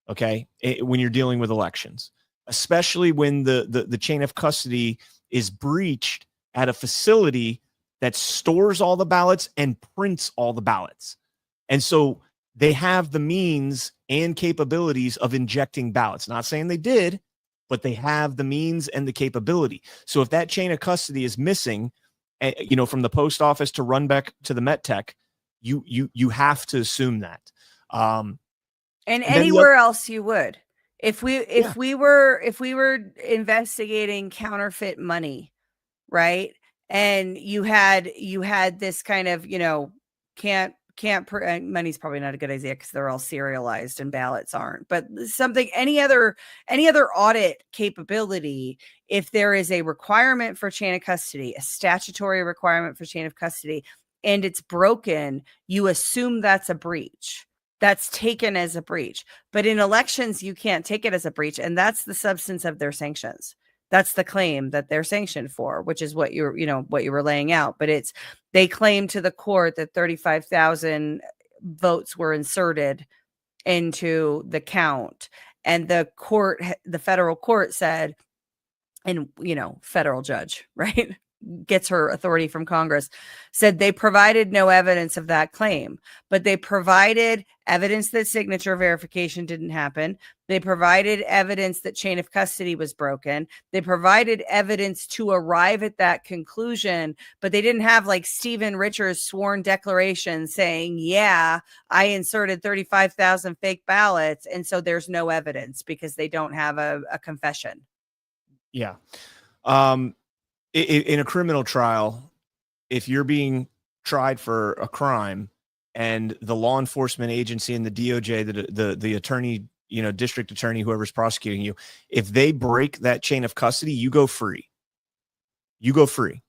S4: Okay, when you're dealing with elections. Especially when the chain of custody is breached at a facility that stores all the ballots and prints all the ballots. And so they have the means and capabilities of injecting ballots. Not saying they did, but they have the means and the capability. So if that chain of custody is missing, from the post office to run back to the MetTech, you have to assume that.
S5: And anywhere else you would. If we were investigating counterfeit money, right? And you had this kind of, can't money's probably not a good idea because they're all serialized and ballots aren't, but something, any other audit capability, if there is a requirement for chain of custody, a statutory requirement for chain of custody, and it's broken, you assume that's a breach. That's taken as a breach. But in elections, you can't take it as a breach. And that's the substance of their sanctions. That's the claim that they're sanctioned for, which is what what you were laying out. But they claim to the court that 35,000 votes were inserted into the count. And the federal court said, and, federal judge, right? Gets her authority from Congress, said they provided no evidence of that claim, but they provided evidence that signature verification didn't happen. They provided evidence that chain of custody was broken. They provided evidence to arrive at that conclusion, but they didn't have like Stephen Richards' sworn declaration saying, yeah, I inserted 35,000 fake ballots. And so there's no evidence because they don't have a confession.
S4: Yeah. In a criminal trial, if you're being tried for a crime and the law enforcement agency and the DOJ, the attorney, district attorney, whoever's prosecuting you, if they break that chain of custody, you go free. You go free.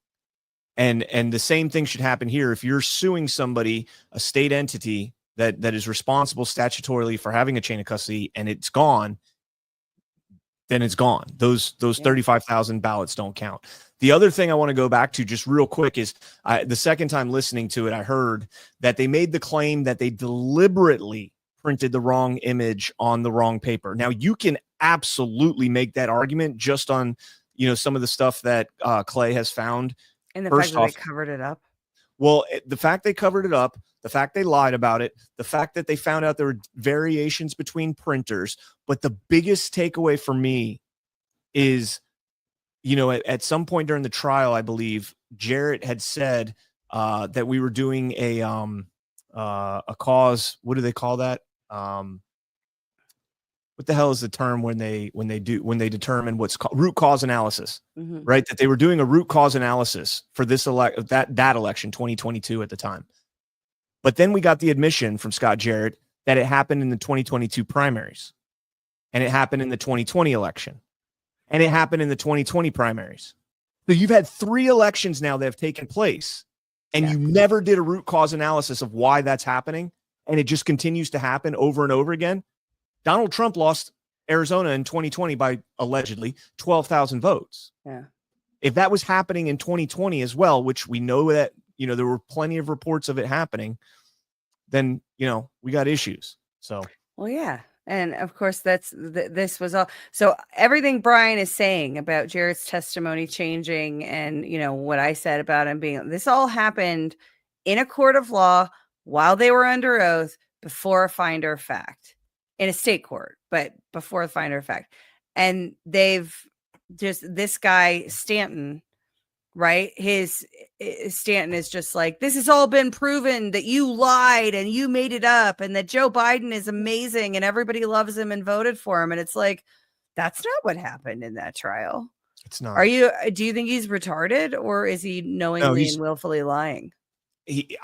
S4: And the same thing should happen here. If you're suing somebody, a state entity that is responsible statutorily for having a chain of custody, and it's gone, then it's gone. Those 35,000 ballots don't count. The other thing I want to go back to just real quick is the second time listening to it, I heard that they made the claim that they deliberately printed the wrong image on the wrong paper. Now, you can absolutely make that argument just on, some of the stuff that Clay has found.
S5: And the fact that they covered it up.
S4: Well, the fact they covered it up, the fact they lied about it, the fact that they found out there were variations between printers. But the biggest takeaway for me is, at some point during the trial, I believe Jarrett had said that we were doing a cause. What do they call that? What the hell is the term when they determine what's called root cause analysis, right? That they were doing a root cause analysis for this that election 2022 at the time. But then we got the admission from Scott Jarrett that it happened in the 2022 primaries, and it happened in the 2020 election, and it happened in the 2020 primaries. So you've had 3 elections now that have taken place, and you never did a root cause analysis of why that's happening, and it just continues to happen over and over again. Donald Trump lost Arizona in 2020 by allegedly 12,000 votes.
S5: Yeah.
S4: If that was happening in 2020 as well, which we know that, there were plenty of reports of it happening, then, we got issues. So,
S5: well, yeah. And of course, this was all. So everything Brian is saying about Jarrett's testimony changing and, what I said about him being, this all happened in a court of law while they were under oath before a finder of fact in a state court, but before the finder of fact. And they've just, this guy, Stanton, right? Stanton is just like, this has all been proven that you lied and you made it up and that Joe Biden is amazing and everybody loves him and voted for him. And it's like, that's not what happened in that trial.
S4: It's not.
S5: Do you think he's retarded or is he knowingly and willfully lying?
S4: He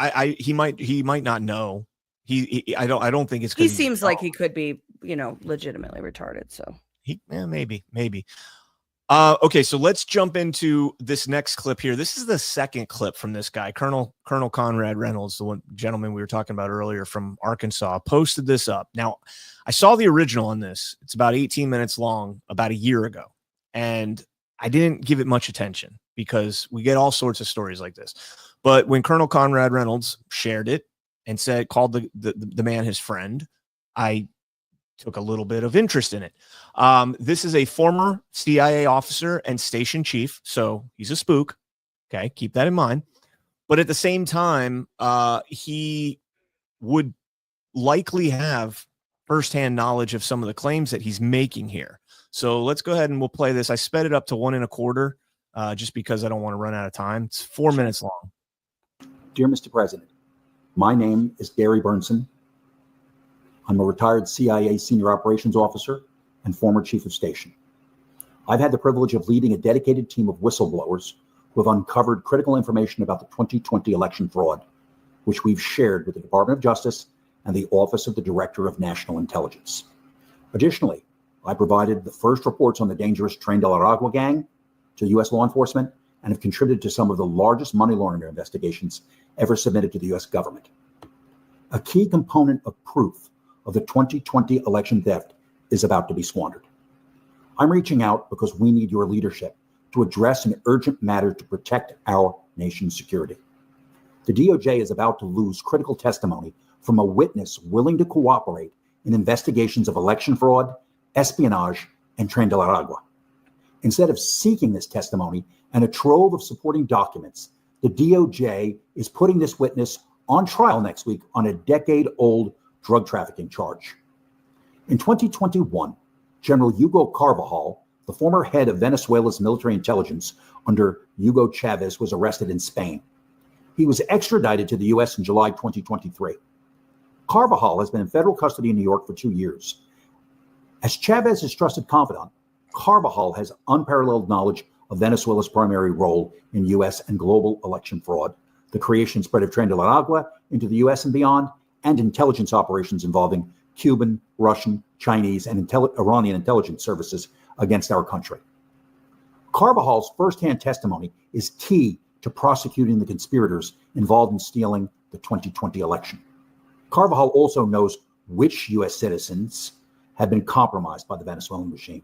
S4: might not know. I don't think it's.
S5: He seems like he could be, legitimately retarded. So
S4: maybe. Okay, so let's jump into this next clip here. This is the second clip from this guy, Colonel Conrad Reynolds, the gentleman we were talking about earlier from Arkansas, posted this up. Now, I saw the original on this. It's about 18 minutes long, about a year ago, and I didn't give it much attention because we get all sorts of stories like this. But when Colonel Conrad Reynolds shared it and called the man his friend, I took a little bit of interest in it. This is a former CIA officer and station chief, so he's a spook. Okay, keep that in mind. But at the same time, he would likely have firsthand knowledge of some of the claims that he's making here. So let's go ahead and we'll play this. I sped it up to 1 1/4 just because I don't want to run out of time. It's 4 minutes long.
S10: Dear Mr. President, my name is Gary Burnson. I'm a retired CIA senior operations officer and former chief of station. I've had the privilege of leading a dedicated team of whistleblowers who have uncovered critical information about the 2020 election fraud. which we've shared with the Department of Justice and the Office of the Director of National Intelligence. Additionally, I provided the first reports on the dangerous Tren de la Agua gang to U.S. law enforcement and have contributed to some of the largest money laundering investigations ever submitted to the U.S. government. A key component of proof of the 2020 election theft is about to be squandered. I'm reaching out because we need your leadership to address an urgent matter to protect our nation's security. The DOJ is about to lose critical testimony from a witness willing to cooperate in investigations of election fraud, espionage, and Tren de la Agua. Instead of seeking this testimony and a trove of supporting documents, the DOJ is putting this witness on trial next week on a decade-old drug trafficking charge. In 2021, General Hugo Carvajal, the former head of Venezuela's military intelligence under Hugo Chavez, was arrested in Spain. He was extradited to the U.S. in July 2023. Carvajal has been in federal custody in New York for 2 years. As Chavez's trusted confidant, Carvajal has unparalleled knowledge of Venezuela's primary role in U.S. and global election fraud, the creation and spread of Tren de la Agua into the U.S. and beyond, and intelligence operations involving Cuban, Russian, Chinese, and Iranian intelligence services against our country. Carvajal's firsthand testimony is key to prosecuting the conspirators involved in stealing the 2020 election. Carvajal also knows which U.S. citizens have been compromised by the Venezuelan regime.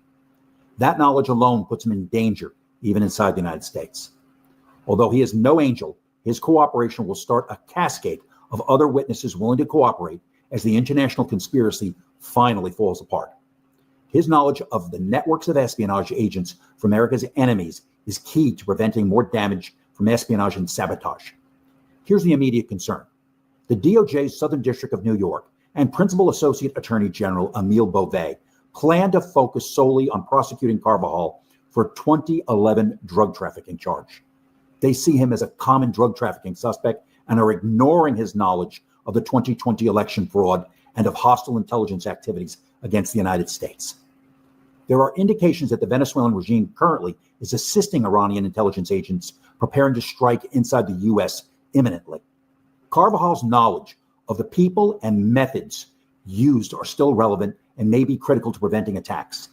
S10: That knowledge alone puts him in danger, even inside the United States. Although he is no angel, his cooperation will start a cascade of other witnesses willing to cooperate as the international conspiracy finally falls apart. His knowledge of the networks of espionage agents for America's enemies is key to preventing more damage from espionage and sabotage. Here's the immediate concern. The DOJ's Southern District of New York and Principal Associate Attorney General Emile Beauvais plan to focus solely on prosecuting Carvajal for a 2011 drug trafficking charge. They see him as a common drug trafficking suspect and are ignoring his knowledge of the 2020 election fraud and of hostile intelligence activities against the United States. There are indications that the Venezuelan regime currently is assisting Iranian intelligence agents preparing to strike inside the U.S. imminently. Carvajal's knowledge of the people and methods used are still relevant and may be critical to preventing attacks.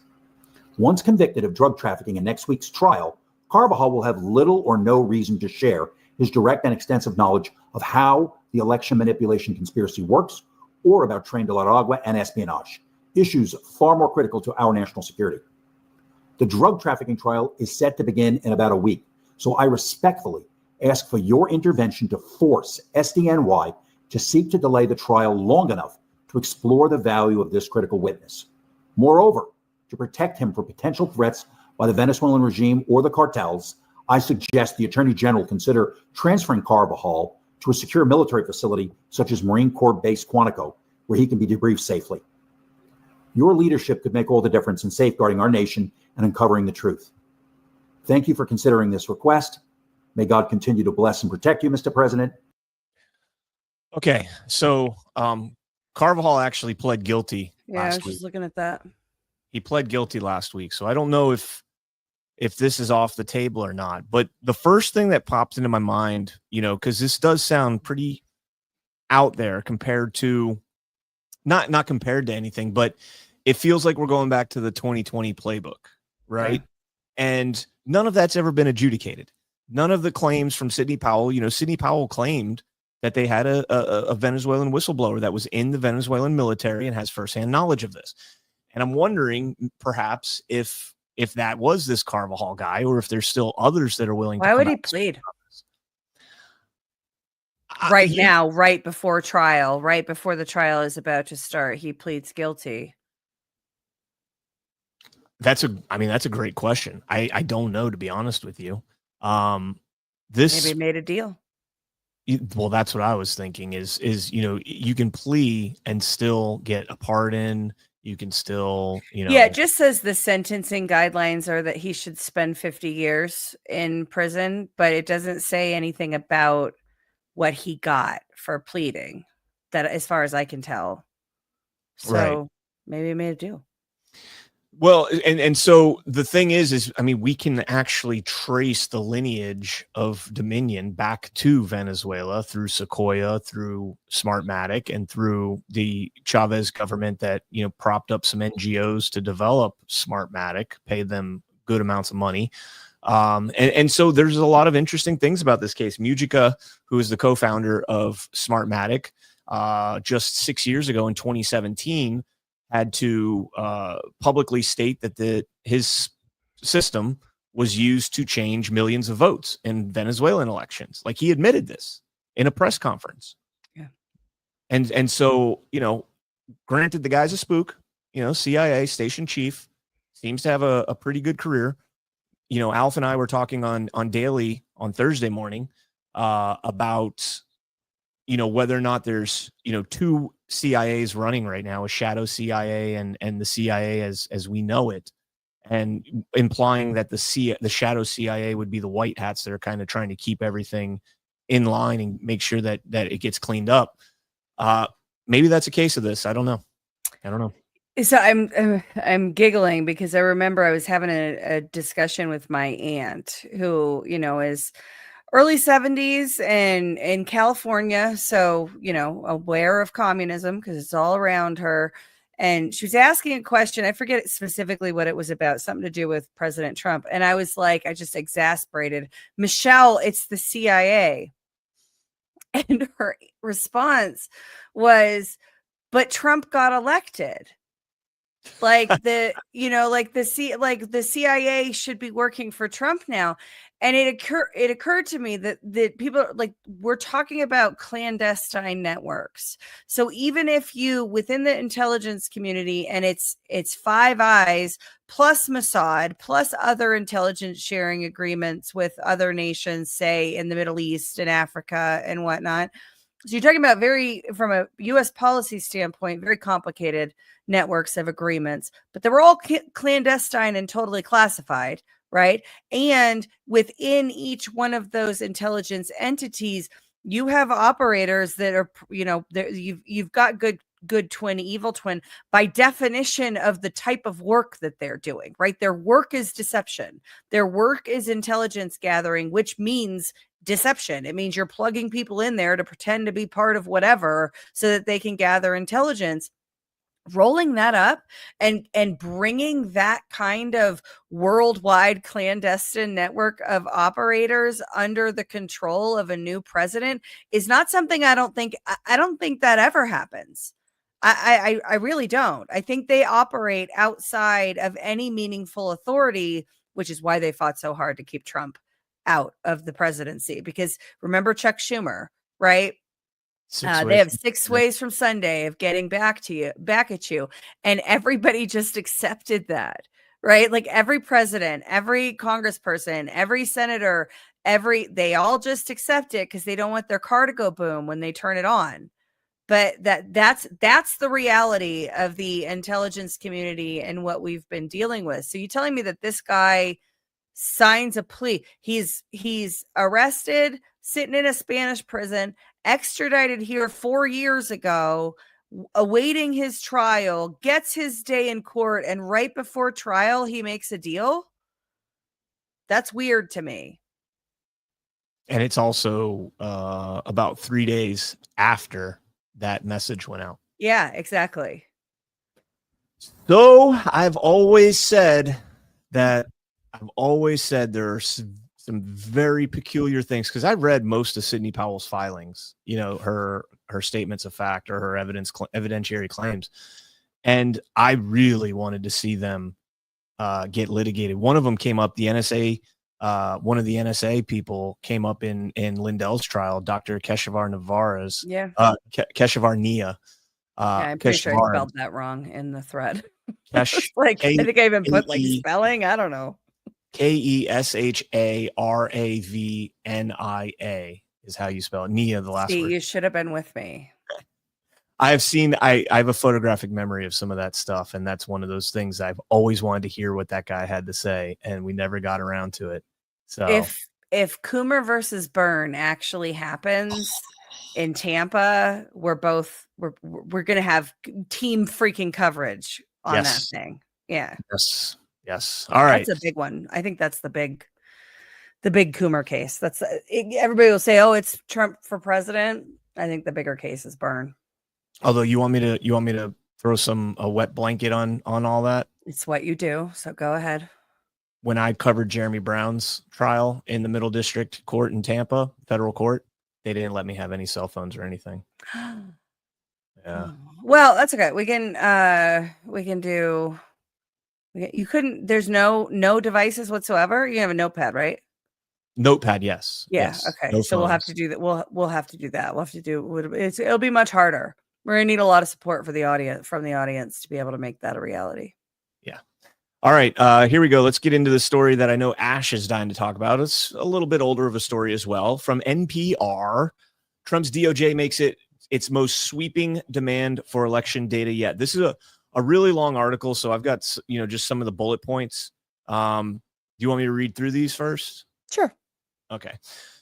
S10: Once convicted of drug trafficking in next week's trial, Carvajal will have little or no reason to share his direct and extensive knowledge of how the election manipulation conspiracy works or about Tren de la Agua and espionage, issues far more critical to our national security. The drug trafficking trial is set to begin in about a week, so I respectfully ask for your intervention to force SDNY to seek to delay the trial long enough to explore the value of this critical witness. Moreover, to protect him from potential threats by the Venezuelan regime or the cartels, I suggest the Attorney General consider transferring Carvajal to a secure military facility such as Marine Corps Base Quantico, where he can be debriefed safely. Your leadership could make all the difference in safeguarding our nation and uncovering the truth. Thank you for considering this request. May God continue to bless and protect you, Mr. President.
S4: Okay, so Carvajal actually pled guilty
S5: Yeah, I was
S4: last week.
S5: just looking at that.
S4: He pled guilty last week, so I don't know if this is off the table or not. But the first thing that popped into my mind, because this does sound pretty out there compared to not compared to anything, but it feels like we're going back to the 2020 playbook, right? And none of that's ever been adjudicated. None of the claims from Sidney Powell, Sidney Powell claimed that they had a Venezuelan whistleblower that was in the Venezuelan military and has firsthand knowledge of this. And I'm wondering perhaps if that was this Carvajal guy, or if there's still others that are willing to.
S5: Why would he plead? Now, right before trial, right before the trial is about to start, he pleads guilty.
S4: That's a great question. I don't know, to be honest with you.
S5: Maybe made a deal.
S4: Well, that's what I was thinking is, you can plea and still get a pardon. You can still,
S5: Yeah, it just says the sentencing guidelines are that he should spend 50 years in prison, but it doesn't say anything about what he got for pleading, that as far as I can tell. So maybe he made a deal.
S4: Well, and so the thing is I mean, we can actually trace the lineage of Dominion back to Venezuela through Sequoia, through Smartmatic, and through the Chavez government that, you know, propped up some NGOs to develop Smartmatic, paid them good amounts of money. And so there's a lot of interesting things about this case. Mujica, who is the co-founder of Smartmatic, just 6 years ago in 2017, had to publicly state that his system was used to change millions of votes in Venezuelan elections. Like, he admitted this in a press conference.
S5: Yeah.
S4: And so, you know, granted, the guy's a spook, you know, CIA station chief, seems to have a pretty good career. You know, Alf and I were talking on Daily on Thursday morning about, you know, whether or not there's, you know, two CIAs running right now, a shadow CIA and the CIA as we know it, and implying that the shadow CIA would be the white hats that are kind of trying to keep everything in line and make sure that it gets cleaned up. Maybe that's a case of this. I don't know.
S5: So I'm giggling because I remember I was having a discussion with my aunt who, you know, is early 70s and in California. So, you know, aware of communism because it's all around her. And she was asking a question. I forget specifically what it was about, something to do with President Trump. And I was like, I just exasperated, Michelle, it's the CIA. And her response was, but Trump got elected. Like the CIA should be working for Trump now. And it occurred to me that people, like, we're talking about clandestine networks. So even if you, within the intelligence community, and it's Five Eyes plus Mossad plus other intelligence sharing agreements with other nations, say in the Middle East and Africa and whatnot. So you're talking about from a U.S. policy standpoint, very complicated networks of agreements, but they were all clandestine and totally classified, right? And within each one of those intelligence entities, you have operators that are, you know, you've got good twin, evil twin, by definition of the type of work that they're doing, right? Their work is deception. Their work is intelligence gathering, which means deception. It means you're plugging people in there to pretend to be part of whatever so that they can gather intelligence. Rolling that up and bringing that kind of worldwide clandestine network of operators under the control of a new president is not something I don't think that ever happens. I really don't. I think they operate outside of any meaningful authority, which is why they fought so hard to keep Trump out of the presidency. Because remember Chuck Schumer, right? They have 6 ways from Sunday of getting back at you. And everybody just accepted that, right? Like every president, every congressperson, every senator, they all just accept it because they don't want their car to go boom when they turn it on. But that's the reality of the intelligence community and what we've been dealing with. So you telling me that this guy signs a plea? He's arrested, sitting in a Spanish prison, extradited here 4 years ago, awaiting his trial, gets his day in court, and right before trial, he makes a deal? That's weird to me.
S4: And it's also about 3 days after that message went out.
S5: Yeah, exactly.
S4: So I've always said there are some very peculiar things, because I've read most of Sidney Powell's filings, you know, her statements of fact or her evidentiary claims, and I really wanted to see them get litigated. One of them came up, the NSA, one of the NSA people came up in Lindell's trial, Dr. Keshavar Navarez.
S5: Yeah.
S4: Keshavar Nia.
S5: I'm pretty sure I spelled that wrong in the thread.
S4: Kesh,
S5: I think I even put like spelling. I don't know.
S4: Keshavrania is how you spell it. Nia, the last word.
S5: You should have been with me.
S4: I have a photographic memory of some of that stuff, and that's one of those things I've always wanted to hear what that guy had to say, and we never got around to it. So
S5: if Coomer versus Byrne actually happens in Tampa, we're gonna have team freaking coverage on that thing. Yeah.
S4: Yes. All right.
S5: That's a big one. I think that's the big Coomer case. That's everybody will say, "Oh, it's Trump for president." I think the bigger case is Byrne.
S4: Although you want me to throw a wet blanket on all that?
S5: It's what you do. So go ahead.
S4: When I covered Jeremy Brown's trial in the Middle District Court in Tampa, federal court, they didn't let me have any cell phones or anything. Yeah.
S5: Well, that's okay. We can do. You couldn't. There's no devices whatsoever. You have a notepad, right?
S4: Notepad, yes.
S5: Yeah.
S4: Yes.
S5: Okay.
S4: No
S5: So we'll have
S4: phones.
S5: to do that. We'll have to do that. We'll have to do. It'll be much harder. We're gonna need a lot of support from the audience to be able to make that a reality.
S4: Yeah. All right. Here we go. Let's get into the story that I know Ash is dying to talk about. It's a little bit older of a story as well. From NPR, Trump's DOJ makes it its most sweeping demand for election data yet. This is a really long article, so I've got just some of the bullet points. Do you want me to read through these first?
S5: Sure.
S4: Okay.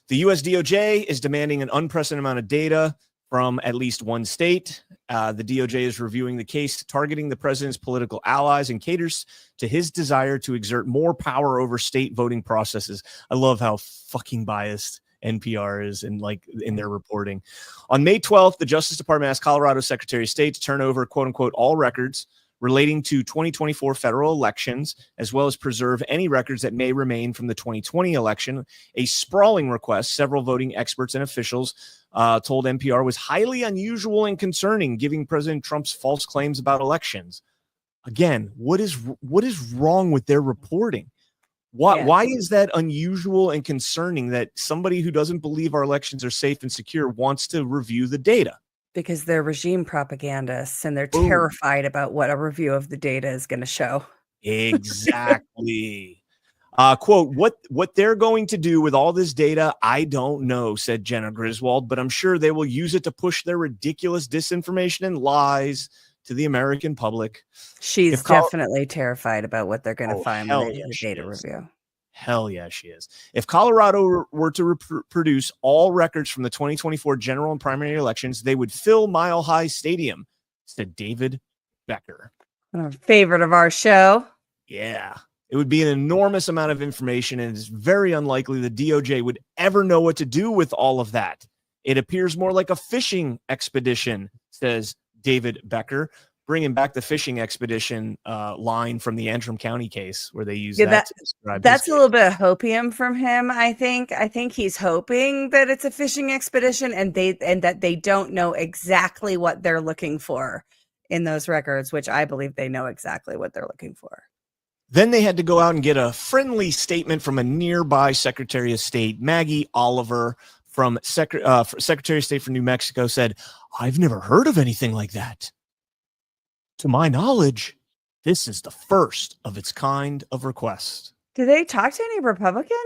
S4: The U.S. DOJ is demanding an unprecedented amount of data from at least one state. The DOJ is reviewing the case targeting the president's political allies and caters to his desire to exert more power over state voting processes. I love how fucking biased NPR is in their reporting. On May 12th, the Justice Department asked Colorado Secretary of State to turn over, quote unquote, all records relating to 2024 federal elections, as well as preserve any records that may remain from the 2020 election. A sprawling request several voting experts and officials told NPR was highly unusual and concerning, giving President Trump's false claims about elections. Again, what is wrong with their reporting? Why is that unusual and concerning that somebody who doesn't believe our elections are safe and secure wants to review the data?
S5: Because they're regime propagandists and they're terrified about what a review of the data is going to show.
S4: Exactly. Quote, what they're going to do with all this data, I don't know, said Jenna Griswold, but I'm sure they will use it to push their ridiculous disinformation and lies to the American public.
S5: She's definitely terrified about what they're going to find when they do the data review.
S4: Hell yeah, she is. If Colorado were to produce all records from the 2024 general and primary elections, they would fill Mile High Stadium, said David Becker.
S5: A favorite of our show.
S4: Yeah. It would be an enormous amount of information, and it's very unlikely the DOJ would ever know what to do with all of that. It appears more like a fishing expedition, says David Becker, bringing back the fishing expedition line from the Antrim County case where they use that to describe
S5: that's a little bit of hopium from him. I think he's hoping that it's a fishing expedition and that they don't know exactly what they're looking for in those records, which I believe they know exactly what they're looking for.
S4: Then they had to go out and get a friendly statement from a nearby Secretary of State. Maggie Oliver from Secretary of State for New Mexico said, "I've never heard of anything like that. To my knowledge, this is the first of its kind of request."
S5: Do they talk to any Republican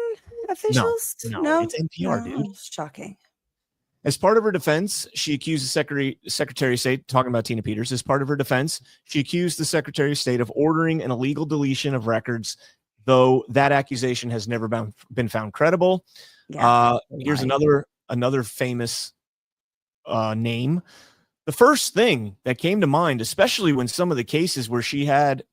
S5: officials?
S4: No, it's NPR, dude.
S5: It's shocking.
S4: As part of her defense, she accused the Secretary of State, talking about Tina Peters, as part of her defense, she accused the Secretary of State of ordering an illegal deletion of records, though that accusation has never been found credible. Yeah, here's another famous name. The first thing that came to mind, especially when some of the cases where she said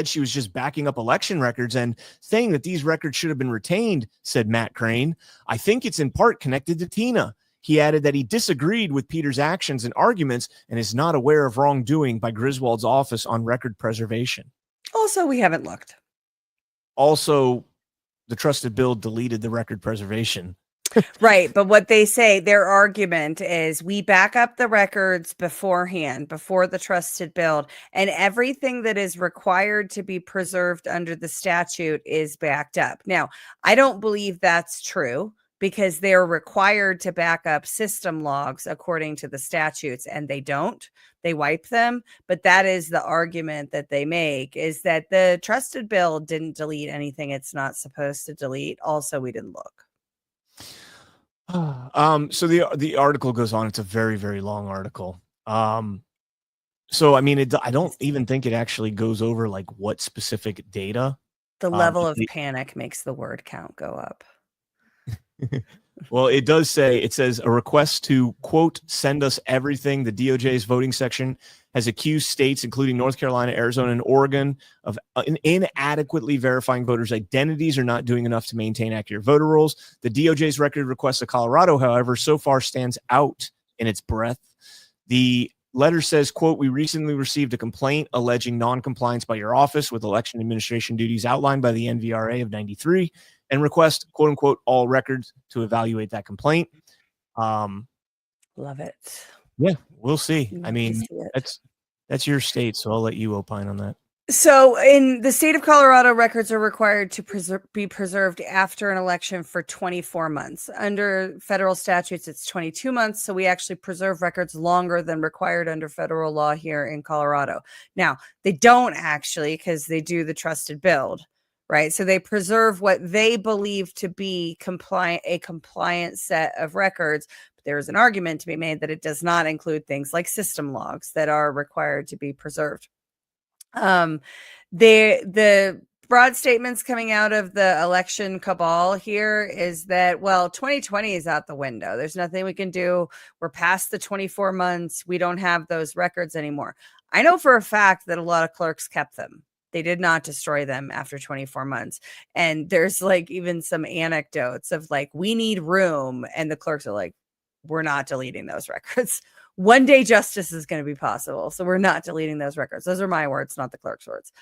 S4: she was just backing up election records and saying that these records should have been retained, said Matt Crane. "I think it's in part connected to Tina." He added that he disagreed with Peters' actions and arguments and is not aware of wrongdoing by Griswold's office on record preservation.
S5: Also, we haven't looked.
S4: Also, the trusted bill deleted the record preservation.
S5: Right. But what they say, their argument is we back up the records beforehand, before the trusted build, and everything that is required to be preserved under the statute is backed up. Now, I don't believe that's true because they're required to back up system logs according to the statutes, and they don't. They wipe them. But that is the argument that they make, is that the trusted build didn't delete anything it's not supposed to delete. Also, we didn't look.
S4: So the article goes on. It's a very, very long article. So I mean, I don't even think it actually goes over like what specific data.
S5: The level of panic makes the word count go up.
S4: Well, it does say, it says a request to, quote, send us everything. The DOJ's voting section has accused states, including North Carolina, Arizona, and Oregon, of inadequately verifying voters' identities or not doing enough to maintain accurate voter rolls. The DOJ's record request to Colorado, however, so far stands out in its breadth. The letter says, quote, we recently received a complaint alleging non-compliance by your office with election administration duties outlined by the NVRA of 93 and request, quote unquote, all records to evaluate that complaint.
S5: Love it.
S4: Yeah, we'll see. I
S5: Love
S4: mean,
S5: to see it.
S4: that's your state, so I'll let you opine on that.
S5: So in the state of Colorado, records are required to be preserved after an election for 24 months. Under federal statutes, it's 22 months. So we actually preserve records longer than required under federal law here in Colorado. Now, they don't actually, because they do the trusted build, right? So they preserve what they believe to be a compliant set of records. But there is an argument to be made that it does not include things like system logs that are required to be preserved. The broad statements coming out of the election cabal here is that, well, 2020 is out the window. There's nothing we can do. We're past the 24 months. We don't have those records anymore. I know for a fact that a lot of clerks kept them. They did not destroy them after 24 months. And there's like even some anecdotes of like, we need room. And the clerks are like, we're not deleting those records. One day justice is going to be possible. So we're not deleting those records. Those are my words, not the clerk's words.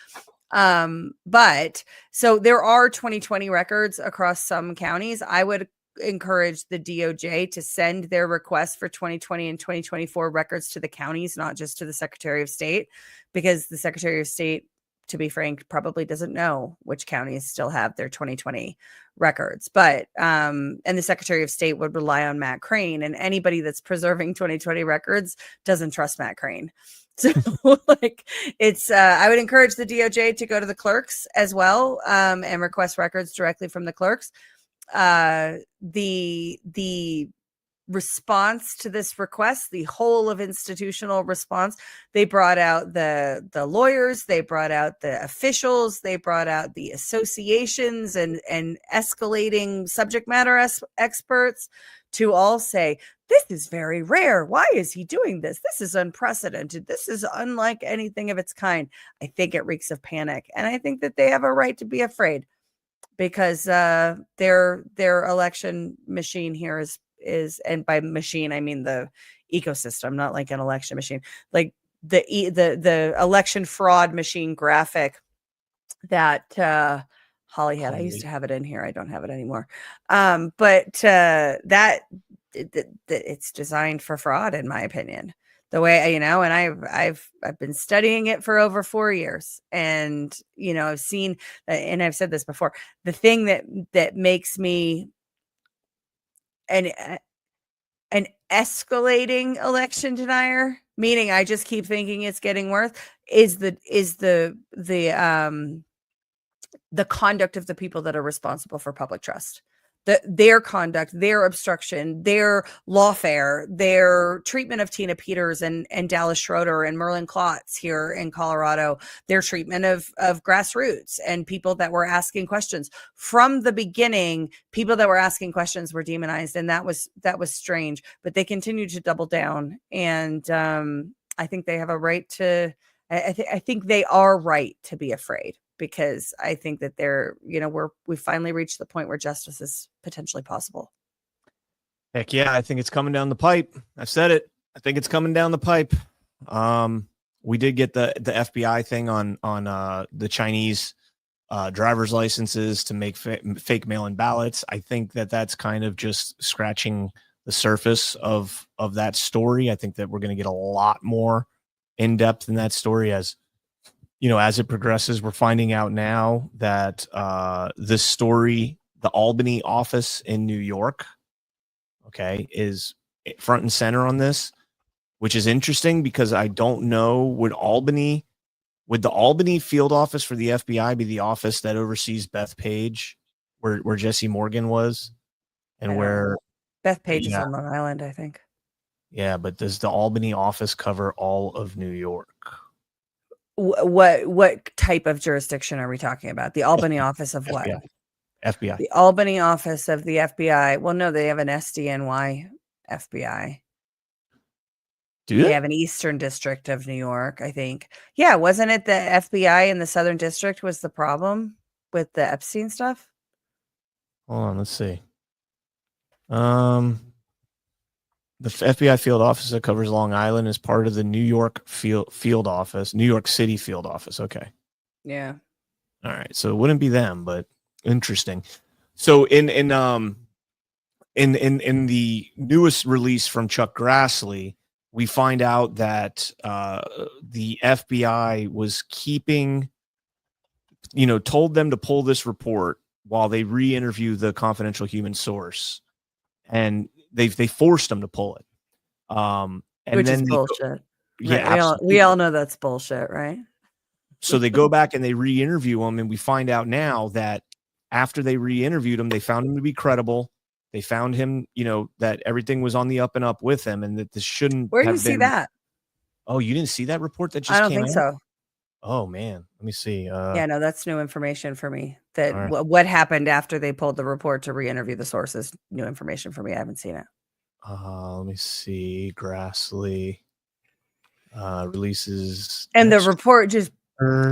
S5: But so there are 2020 records across some counties. I would encourage the DOJ to send their requests for 2020 and 2024 records to the counties, not just to the Secretary of State, because the Secretary of State, to be frank, probably doesn't know which counties still have their 2020 records. But and the Secretary of State would rely on Matt Crane, and anybody that's preserving 2020 records doesn't trust Matt Crane. So like it's I would encourage the DOJ to go to the clerks as well and request records directly from the clerks. The response to this request, the whole of institutional response, they brought out the lawyers, they brought out the officials, they brought out the associations and escalating subject matter experts to all say, this is very rare. Why is he doing this? This is unprecedented. This is unlike anything of its kind. I think it reeks of panic. And I think that they have a right to be afraid because their election machine here is, and by machine, I mean the ecosystem, not like an election machine, like the election fraud machine graphic that Holly had. I used to have it in here. I don't have it anymore. But that it's designed for fraud, in my opinion. The way, and I've been studying it for over 4 years, and I've seen, and I've said this before, the thing that makes me an escalating election denier, meaning I just keep thinking it's getting worse, is the conduct of the people that are responsible for public trust. Their conduct, their obstruction, their lawfare, their treatment of Tina Peters and Dallas Schroeder and Merlin Klotz here in Colorado, their treatment of grassroots and people that were asking questions. From the beginning, people that were asking questions were demonized, and that was strange. But they continue to double down, and I think they have a right to. I think they are right to be afraid, because I think that we finally reached the point where justice is potentially possible.
S4: Heck yeah, I think it's coming down the pipe. I've said it. I think it's coming down the pipe. We did get the FBI thing on the Chinese driver's licenses to make fake mail-in ballots. I think that's kind of just scratching the surface of that story. I think that we're going to get a lot more in depth in that story as it progresses. We're finding out now that this story, the Albany office in New York, is front and center on this, which is interesting because I don't know, would the Albany field office for the FBI be the office that oversees Bethpage, where Jesse Morgan was, and where
S5: Bethpage is on Long Island, I think.
S4: Yeah, but does the Albany office cover all of New York?
S5: What type of jurisdiction are we talking about? The Albany office of what?
S4: FBI.
S5: The Albany office of the FBI. Well, no, they have an SDNY FBI.
S4: Do
S5: They have an Eastern District of New York, I think. Yeah, wasn't it the FBI in the Southern District was the problem with the Epstein stuff?
S4: Hold on, let's see. The FBI field office that covers Long Island is part of the New York field office, New York City field office. Okay.
S5: Yeah.
S4: All right. So it wouldn't be them, but interesting. So in the newest release from Chuck Grassley, we find out that the FBI was keeping, told them to pull this report while they re-interview the confidential human source, and they forced them to pull it. And
S5: which
S4: then
S5: is bullshit.
S4: Yeah,
S5: right? we all know that's bullshit, right?
S4: So they go back and they re-interview him, and we find out now that after they re-interviewed him, they found him to be credible. They found him, that everything was on the up and up with him, and that this shouldn't.
S5: Where do you see that?
S4: Oh, you didn't see that report that just
S5: I don't
S4: came
S5: think
S4: out?
S5: so.
S4: Oh man, let me see.
S5: Yeah, no, that's new information for me. That what happened after they pulled the report to re-interview the sources, new information for me. I haven't seen it.
S4: Let me see. Grassley releases,
S5: and the report just.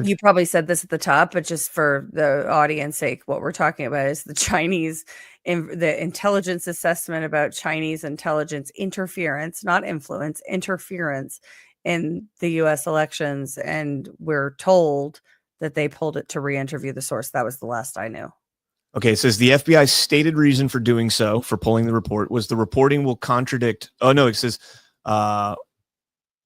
S5: You probably said this at the top, but just for the audience sake, what we're talking about is the intelligence assessment about Chinese intelligence interference, not influence, interference in the U.S. elections. And we're told that they pulled it to re-interview the source. That was the last I knew.
S4: Okay, it says the FBI's stated reason for doing so, for pulling the report, was the reporting will contradict. Oh no, it says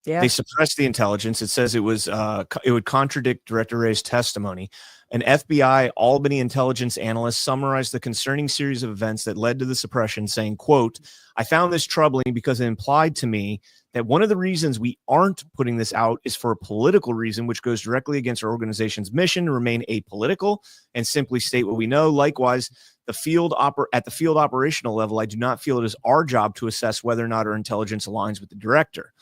S4: they suppressed the intelligence. It says it would contradict Director Wray's testimony. An FBI Albany intelligence analyst summarized the concerning series of events that led to the suppression, saying, quote, "I found this troubling because it implied to me that one of the reasons we aren't putting this out is for a political reason, which goes directly against our organization's mission to remain apolitical and simply state what we know. Likewise, at the field operational level, I do not feel it is our job to assess whether or not our intelligence aligns with the director."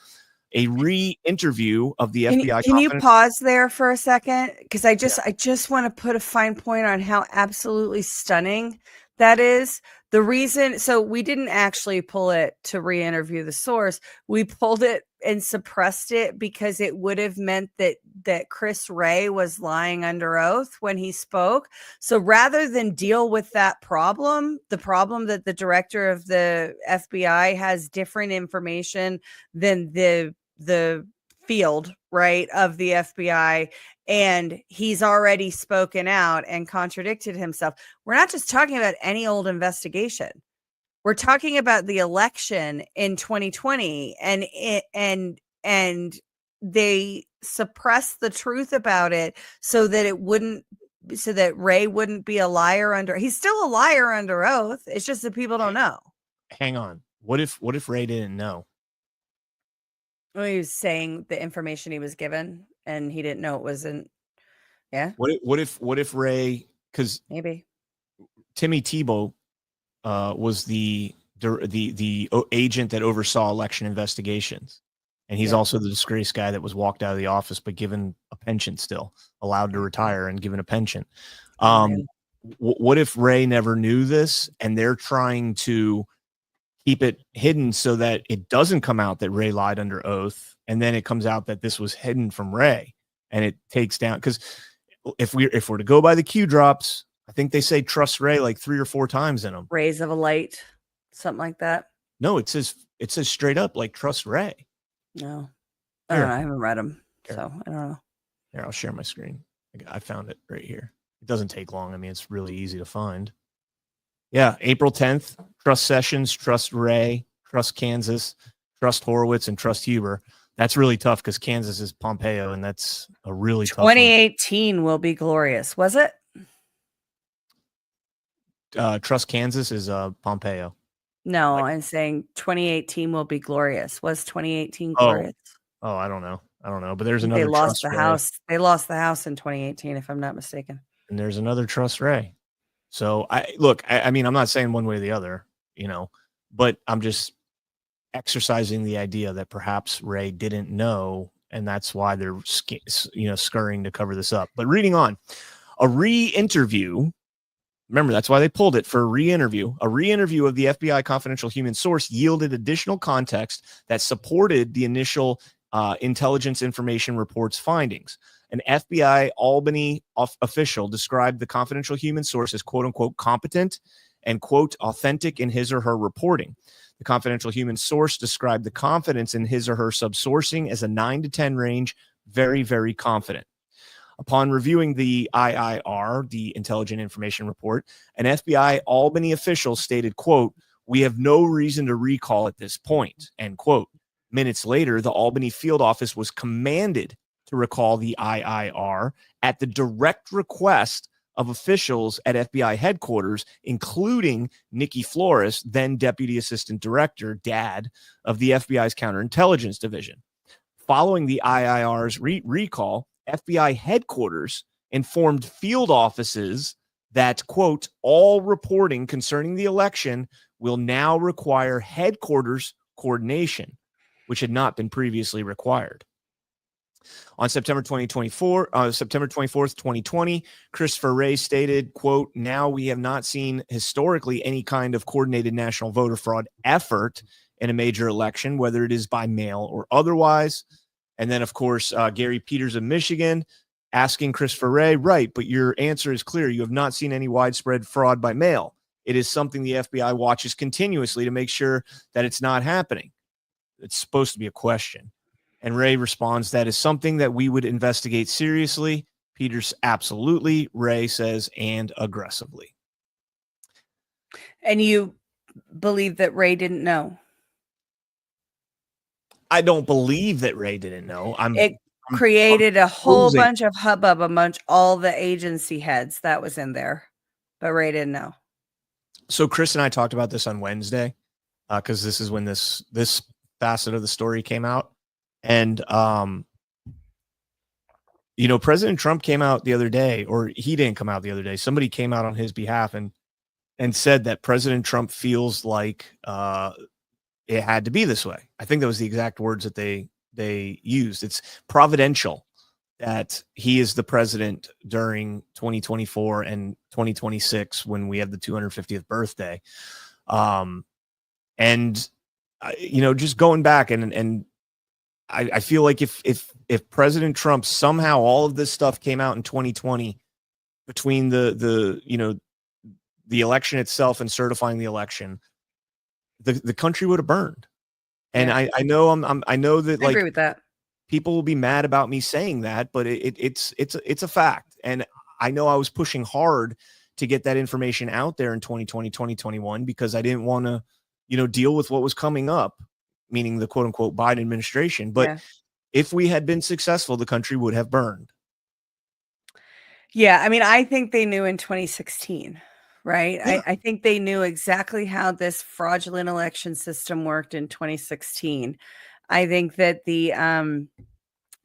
S4: A re-interview of the FBI.
S5: Can you pause there for a second? Because I just want to put a fine point on how absolutely stunning that is. The reason, so we didn't actually pull it to re-interview the source. We pulled it and suppressed it because it would have meant that Chris Wray was lying under oath when he spoke. So rather than deal with that problem, the problem that the director of the FBI has different information than the field, right, of the FBI, and he's already spoken out and contradicted himself. We're not just talking about any old investigation. We're talking about the election in 2020, and they suppressed the truth about it so that Wray wouldn't be a liar he's still a liar under oath. It's just that people don't know.
S4: Hang on. What if Wray didn't know?
S5: Well, he was saying the information he was given, and he didn't know it wasn't. Yeah.
S4: What if Wray? Because
S5: maybe
S4: Timmy Tebow was the agent that oversaw election investigations, and he's also the disgraced guy that was walked out of the office but given a pension, still allowed to retire and given a pension. What if Wray never knew this, and they're trying to keep it hidden so that it doesn't come out that Wray lied under oath, and then it comes out that this was hidden from Wray, and it takes down? Because if we're to go by the Q drops, I think they say trust Wray like 3 or 4 times in them.
S5: Rays of a light, something like that.
S4: No, it says straight up like trust Wray.
S5: No, I don't know. I haven't read them, so I don't know.
S4: Here, I'll share my screen. I found it right here. It doesn't take long. I mean, it's really easy to find. Yeah, April 10th, trust Sessions, trust Wray, trust Kansas, trust Horowitz, and trust Huber. That's really tough because Kansas is Pompeo, and that's a really tough
S5: 2018 will be glorious, was it?
S4: Trust Kansas is Pompeo.
S5: No, I'm saying 2018 will be glorious. Was 2018 glorious? Oh,
S4: I don't know. But there's another.
S5: They lost the House. They lost the House in 2018, if I'm not mistaken.
S4: And there's another trust Wray. So I mean, I'm not saying one way or the other, but I'm just exercising the idea that perhaps Wray didn't know, and that's why they're, scurrying to cover this up. But reading on, a re-interview Remember, that's why they pulled it for a re-interview. A re-interview of the FBI confidential human source yielded additional context that supported the initial intelligence information report's findings. An FBI Albany official described the confidential human source as quote unquote competent and quote authentic in his or her reporting. The confidential human source described the confidence in his or her subsourcing as a 9 to 10 range, very, very confident. Upon reviewing the IIR, the Intelligent Information Report, an FBI Albany official stated, quote, "We have no reason to recall at this point," end quote. Minutes later, the Albany field office was commanded to recall the IIR at the direct request of officials at FBI headquarters, including Nikki Flores, then Deputy Assistant Director, DAD, of the FBI's Counterintelligence Division. Following the IIR's recall, FBI headquarters informed field offices that, quote, "all reporting concerning the election will now require headquarters coordination," which had not been previously required. On September 24th, 2020, Christopher Wray stated, quote, "Now we have not seen historically any kind of coordinated national voter fraud effort in a major election, whether it is by mail or otherwise." And then, of course, Gary Peters of Michigan asking Christopher Wray, right, but your answer is clear. You have not seen any widespread fraud by mail. It is something the FBI watches continuously to make sure that it's not happening. It's supposed to be a question. And Wray responds, "That is something that we would investigate seriously." Peters, absolutely. Wray says, "and aggressively."
S5: And you believe that Wray didn't know?
S4: I don't believe that Wray didn't know.
S5: It created a whole bunch of hubbub among all the agency heads that was in there, but Wray didn't know.
S4: So Chris and I talked about this on Wednesday because this is when this facet of the story came out. And, President Trump came out the other day, or he didn't come out the other day. Somebody came out on his behalf and said that President Trump feels like it had to be this way. I think that was the exact words that they used. It's providential that he is the president during 2024 and 2026 when we have the 250th birthday. Just going back and I feel like if President Trump somehow all of this stuff came out in 2020 between the election itself and certifying the election, the country would have burned. And yeah. I know I know that,
S5: I agree with that.
S4: People will be mad about me saying that, but it's a fact. And I know I was pushing hard to get that information out there in 2020, 2021, because I didn't want to, deal with what was coming up, meaning the quote unquote Biden administration. But if we had been successful, the country would have burned.
S5: Yeah. I mean, I think they knew in 2016, right? Yeah. I think they knew exactly how this fraudulent election system worked in 2016. I think that the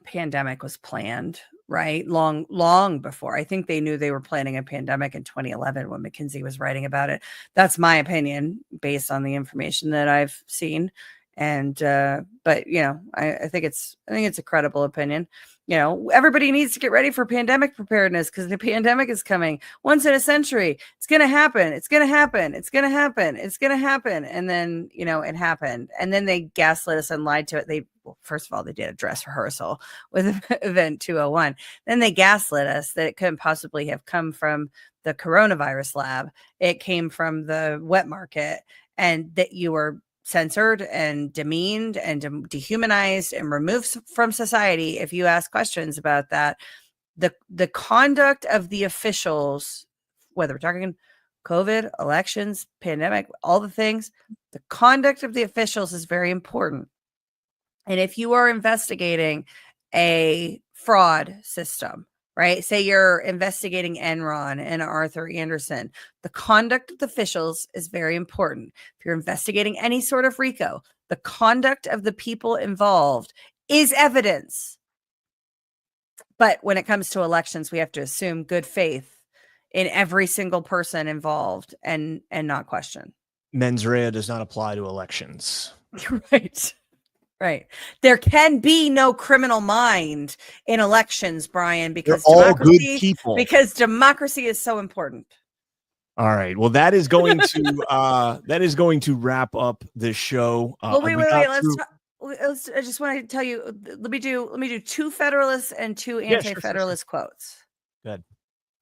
S5: pandemic was planned, right? Long before. I think they knew they were planning a pandemic in 2011 when McKinsey was writing about it. That's my opinion based on the information that I've seen. And, but I think it's a credible opinion. Everybody needs to get ready for pandemic preparedness because the pandemic is coming once in a century. It's going to happen. It's going to happen. It's going to happen. It's going to happen. And then, it happened. And then they gaslit us and lied to it. First of all, they did a dress rehearsal with Event 201. Then they gaslit us that it couldn't possibly have come from the coronavirus lab. It came from the wet market, and that you were censored and demeaned and dehumanized and removed from society if you ask questions about that. The conduct of the officials, whether we're talking COVID, elections, pandemic, all the things, the conduct of the officials is very important. And if you are investigating a fraud system, right? Say you're investigating Enron and Arthur Anderson. The conduct of the officials is very important. If you're investigating any sort of RICO, the conduct of the people involved is evidence. But when it comes to elections, we have to assume good faith in every single person involved and not question.
S4: Mens rea does not apply to elections.
S5: Right. Right. There can be no criminal mind in elections, Brian, because
S4: they're all good people.
S5: Because democracy is so important.
S4: All right. Well, that is going to wrap up this show.
S5: Well, wait.
S4: We got
S5: Let's
S4: through-
S5: talk. I just want to tell you. Let me do two Federalists and two
S4: Yeah, sure,
S5: Anti-Federalist quotes.
S4: Good.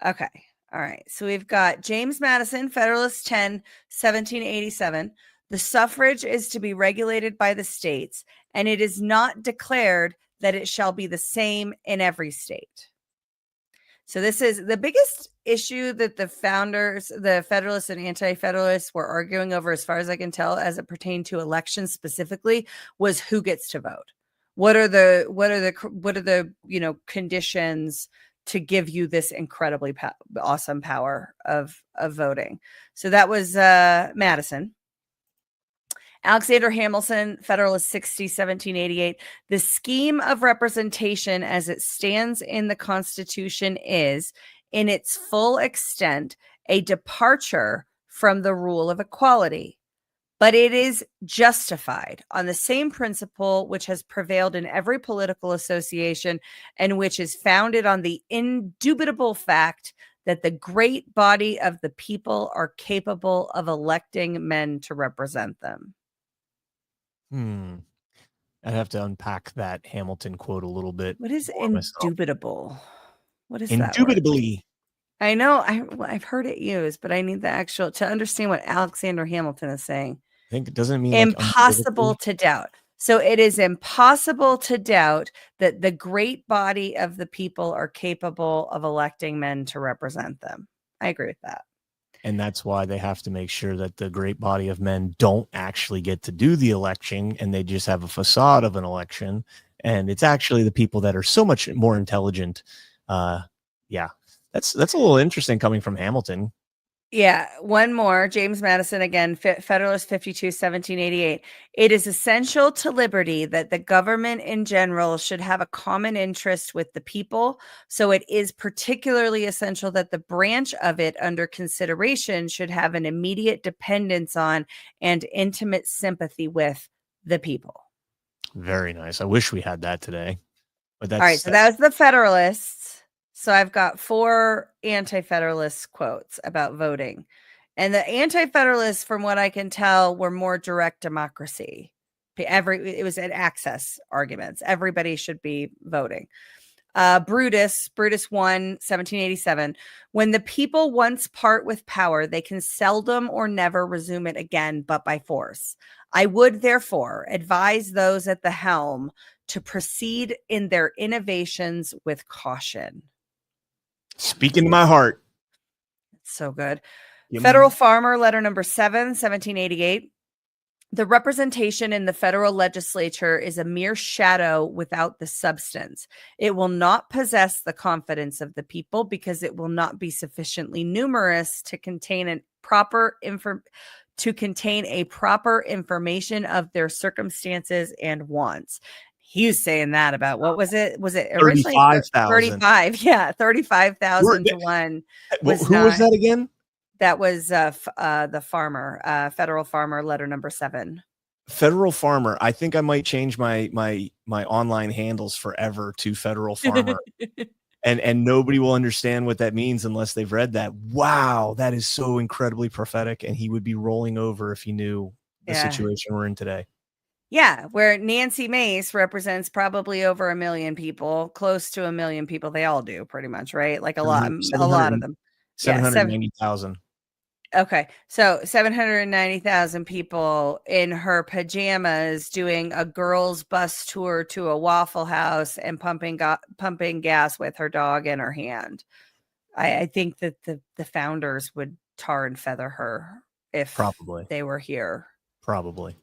S5: Okay. All right. So we've got James Madison, Federalist 10, 1787. The suffrage is to be regulated by the states, and it is not declared that it shall be the same in every state. So this is the biggest issue that the founders, the Federalists and Anti-Federalists were arguing over, as far as I can tell, as it pertained to elections specifically, was who gets to vote. What are the conditions to give you this incredibly awesome power of voting? So that was Madison. Alexander Hamilton, Federalist 60, 1788. The scheme of representation as it stands in the Constitution is, in its full extent, a departure from the rule of equality. But it is justified on the same principle which has prevailed in every political association and which is founded on the indubitable fact that the great body of the people are capable of electing men to represent them.
S4: I'd have to unpack that Hamilton quote a little bit.
S5: What is
S4: for myself.
S5: indubitable? What is that word?
S4: Indubitably.
S5: I know I've heard it used, but I need the actual to understand what Alexander Hamilton is saying.
S4: I think it doesn't mean
S5: Impossible to doubt. So it is impossible to doubt that the great body of the people are capable of electing men to represent them. I agree with that.
S4: And that's why they have to make sure that the great body of men don't actually get to do the election, and they just have a facade of an election. And it's actually the people that are so much more intelligent. Yeah, that's a little interesting coming from Hamilton.
S5: Yeah, one more. James Madison again, Federalist 52, 1788. It is essential to liberty that the government in general should have a common interest with the people. So it is particularly essential that the branch of it under consideration should have an immediate dependence on and intimate sympathy with the people.
S4: Very nice. I wish we had that today. But that's
S5: all right. So that was the Federalists. So I've got 4 Anti-Federalist quotes about voting. And the Anti-Federalists, from what I can tell, were more direct democracy. It was an access arguments. Everybody should be voting. Brutus 1, 1787. When the people once part with power, they can seldom or never resume it again, but by force. I would therefore advise those at the helm to proceed in their innovations with caution.
S4: Speaking to my heart.
S5: So good. Federal Farmer, letter number 7, 1788. The representation in the federal legislature is a mere shadow without the substance. It will not possess the confidence of the people because it will not be sufficiently numerous to contain a proper information of their circumstances and wants. He was saying that about, what was it? Was it originally
S4: 35,000?
S5: 35. Yeah. 35,000 to 1.
S4: Who was that again?
S5: That was the farmer, Federal Farmer, letter number 7.
S4: Federal Farmer. I think I might change my online handles forever to Federal Farmer. and nobody will understand what that means unless they've read that. Wow, that is so incredibly prophetic. And he would be rolling over if he knew the situation we're in today.
S5: Yeah, where Nancy Mace represents probably over 1 million people, close to 1 million people. They all do pretty much, right? Like a lot of them.
S4: 790,000.
S5: Okay, so 790,000 people in her pajamas doing a girls' bus tour to a Waffle House and pumping gas with her dog in her hand. I think that the founders would tar and feather her if they were here.
S4: Probably.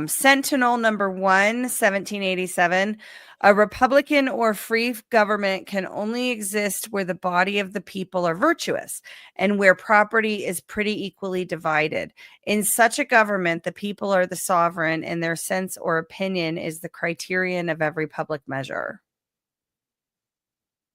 S5: Sentinel number 1, 1787. A republican or free government can only exist where the body of the people are virtuous and where property is pretty equally divided. In such a government, the people are the sovereign and their sense or opinion is the criterion of every public measure.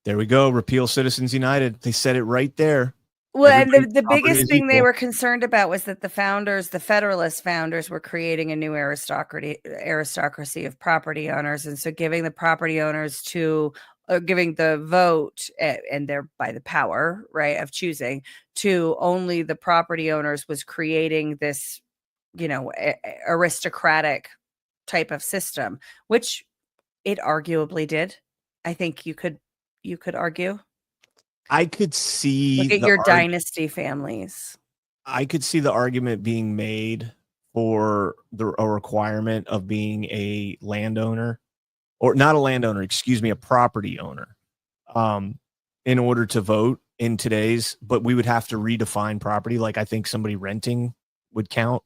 S4: There we go. Repeal Citizens United. They said it right there.
S5: Well, and the biggest thing they were concerned about was that the Federalist founders were creating a new aristocracy of property owners. And so giving the property owners to giving the vote and thereby the power, right, of choosing to only the property owners was creating this, aristocratic type of system, which it arguably did. I think you could argue.
S4: I could see
S5: Look at your dynasty families.
S4: I could see the argument being made for a requirement of being a landowner, or not a landowner, excuse me, a property owner, in order to vote in today's, but we would have to redefine property. Like I think somebody renting would count.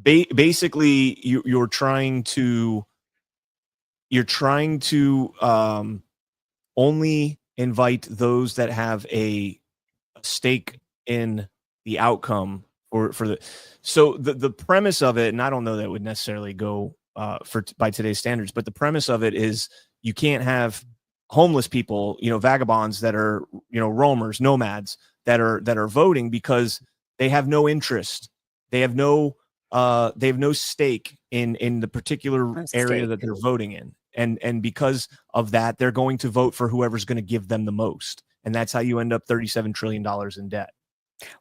S4: Basically you're trying to only invite those that have a stake in the outcome so the premise of it, and I don't know that it would necessarily go by today's standards, but the premise of it is you can't have homeless people, vagabonds that are, roamers, nomads that are voting because they have no interest. They have no stake in the particular area that they're voting in. And because of that, they're going to vote for whoever's going to give them the most. And that's how you end up $37 trillion in debt.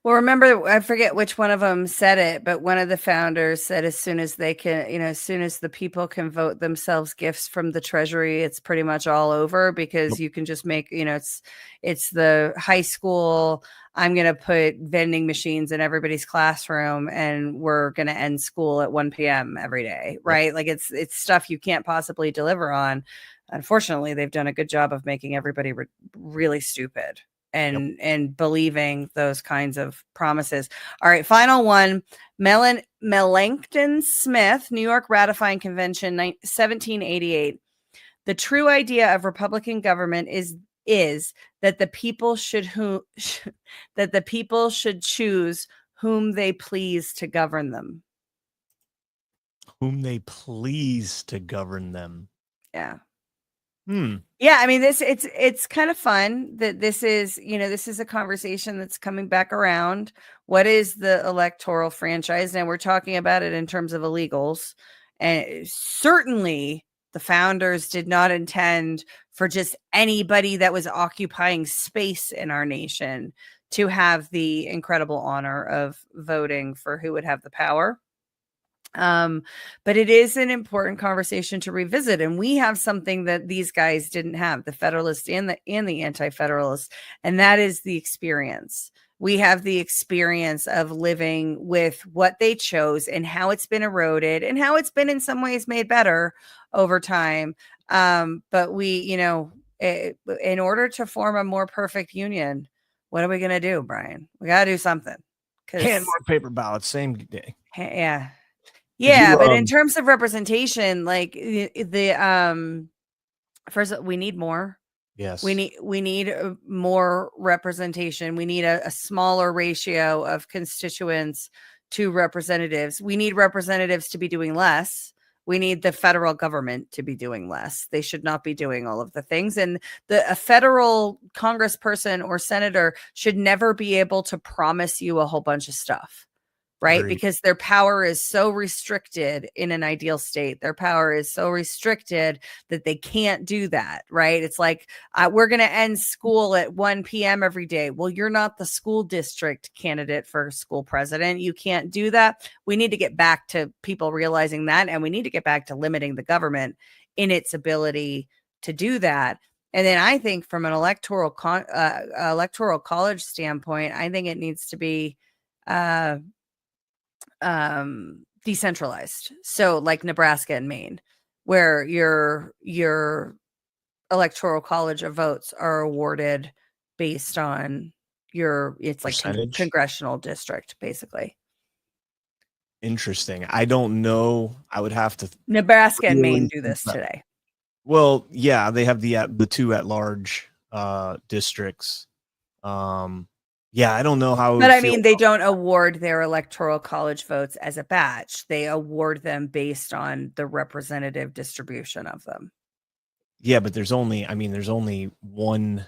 S5: Well, remember, I forget which one of them said it, but one of the founders said as soon as they can, as soon as the people can vote themselves gifts from the treasury, it's pretty much all over, because you can just make, it's the high school. I'm going to put vending machines in everybody's classroom and we're going to end school at 1 p.m. every day, right? Like it's stuff you can't possibly deliver on. Unfortunately, they've done a good job of making everybody really stupid and believing those kinds of promises. All right, final one. Melancton Smith, New York Ratifying Convention, 1788. The true idea of Republican government is that the people should choose whom they please to govern them.
S4: Whom they please to govern them.
S5: Yeah.
S3: Yeah, I mean, it's kind of fun that this is a conversation that's coming back around. What is the electoral franchise? And we're talking about it in terms of illegals. And certainly the founders did not intend for just anybody that was occupying space in our nation to have the incredible honor of voting for who would have the power. But it is an important conversation to revisit, and we have something that these guys didn't have, the Federalists and the Anti-Federalists, and that is the experience. We have the experience of living with what they chose and how it's been eroded and how it's been in some ways made better over time. But we, in order to form a more perfect union, what are we going to do, Brian? We got to do something.
S4: Hand mark paper ballots, same day.
S5: Yeah. Yeah, but in terms of representation, like first, we need more.
S4: Yes,
S5: we need more representation. We need a smaller ratio of constituents to representatives. We need representatives to be doing less. We need the federal government to be doing less. They should not be doing all of the things. And a federal congressperson or senator should never be able to promise you a whole bunch of stuff. Right.
S4: Agreed.
S5: Because their power is so restricted in an ideal state. Their power is so restricted that they can't do that. Right. It's like, we're going to end school at 1 p.m. every day. Well, you're not the school district candidate for school president. You can't do that. We need to get back to people realizing that. And we need to get back to limiting the government in its ability to do that. And then I think from an electoral college standpoint, I think it needs to be decentralized. So like Nebraska and Maine, where your electoral college of votes are awarded based on it's like congressional district, basically.
S4: Interesting. I don't know. I would have to.
S5: Nebraska and Maine do this today.
S4: Well, yeah, they have the two at-large districts. Yeah, I don't know how.
S5: But I mean, they don't award their electoral college votes as a batch. They award them based on the representative distribution of them.
S4: Yeah, but there's only one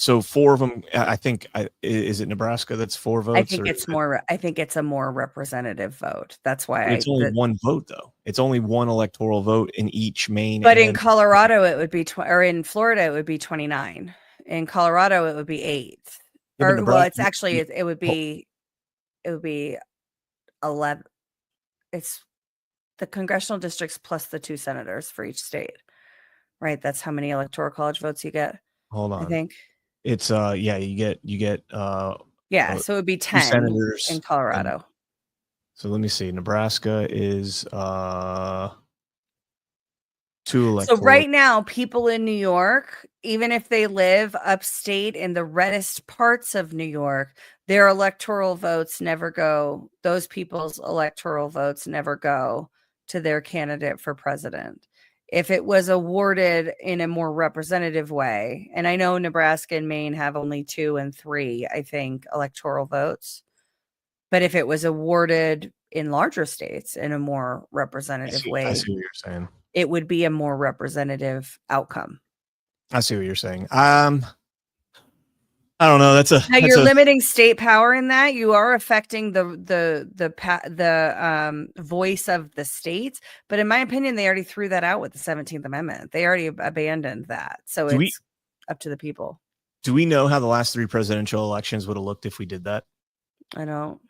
S4: So 4 of them, I think, is it Nebraska that's 4 votes?
S3: I think it's more. I think it's a more representative vote. That's why
S4: it's only one vote, though. It's only one electoral vote in each Maine.
S3: But in Colorado, it would be or in Florida, it would be 29. In Colorado, it would be 8.
S4: Yeah,
S3: Or well, it's actually it would be 11. It's the congressional districts plus the 2 senators for each state, right? That's how many electoral college votes you get.
S4: Hold on,
S3: I think
S4: it's yeah, you get
S3: yeah, so it would be 10
S4: senators
S3: in Colorado.
S4: So let me see. Nebraska is 2 electoral.
S3: So right now, people in New York, even if they live upstate in the reddest parts of New York, their electoral votes never go. Those people's electoral votes never go to their candidate for president. If it was awarded in a more representative way, and I know Nebraska and Maine have only 2 and 3, I think, electoral votes. But if it was awarded in larger states in a more representative way,
S4: I see what you're saying.
S3: It would be a more representative outcome.
S4: I see what you're saying. I don't know.
S3: Now you're limiting state power in that. You are affecting the voice of the states. But in my opinion, they already threw that out with the 17th Amendment. They already abandoned that. So it's up to the people.
S4: Do we know how the last 3 presidential elections would have looked if we did that?
S3: I don't.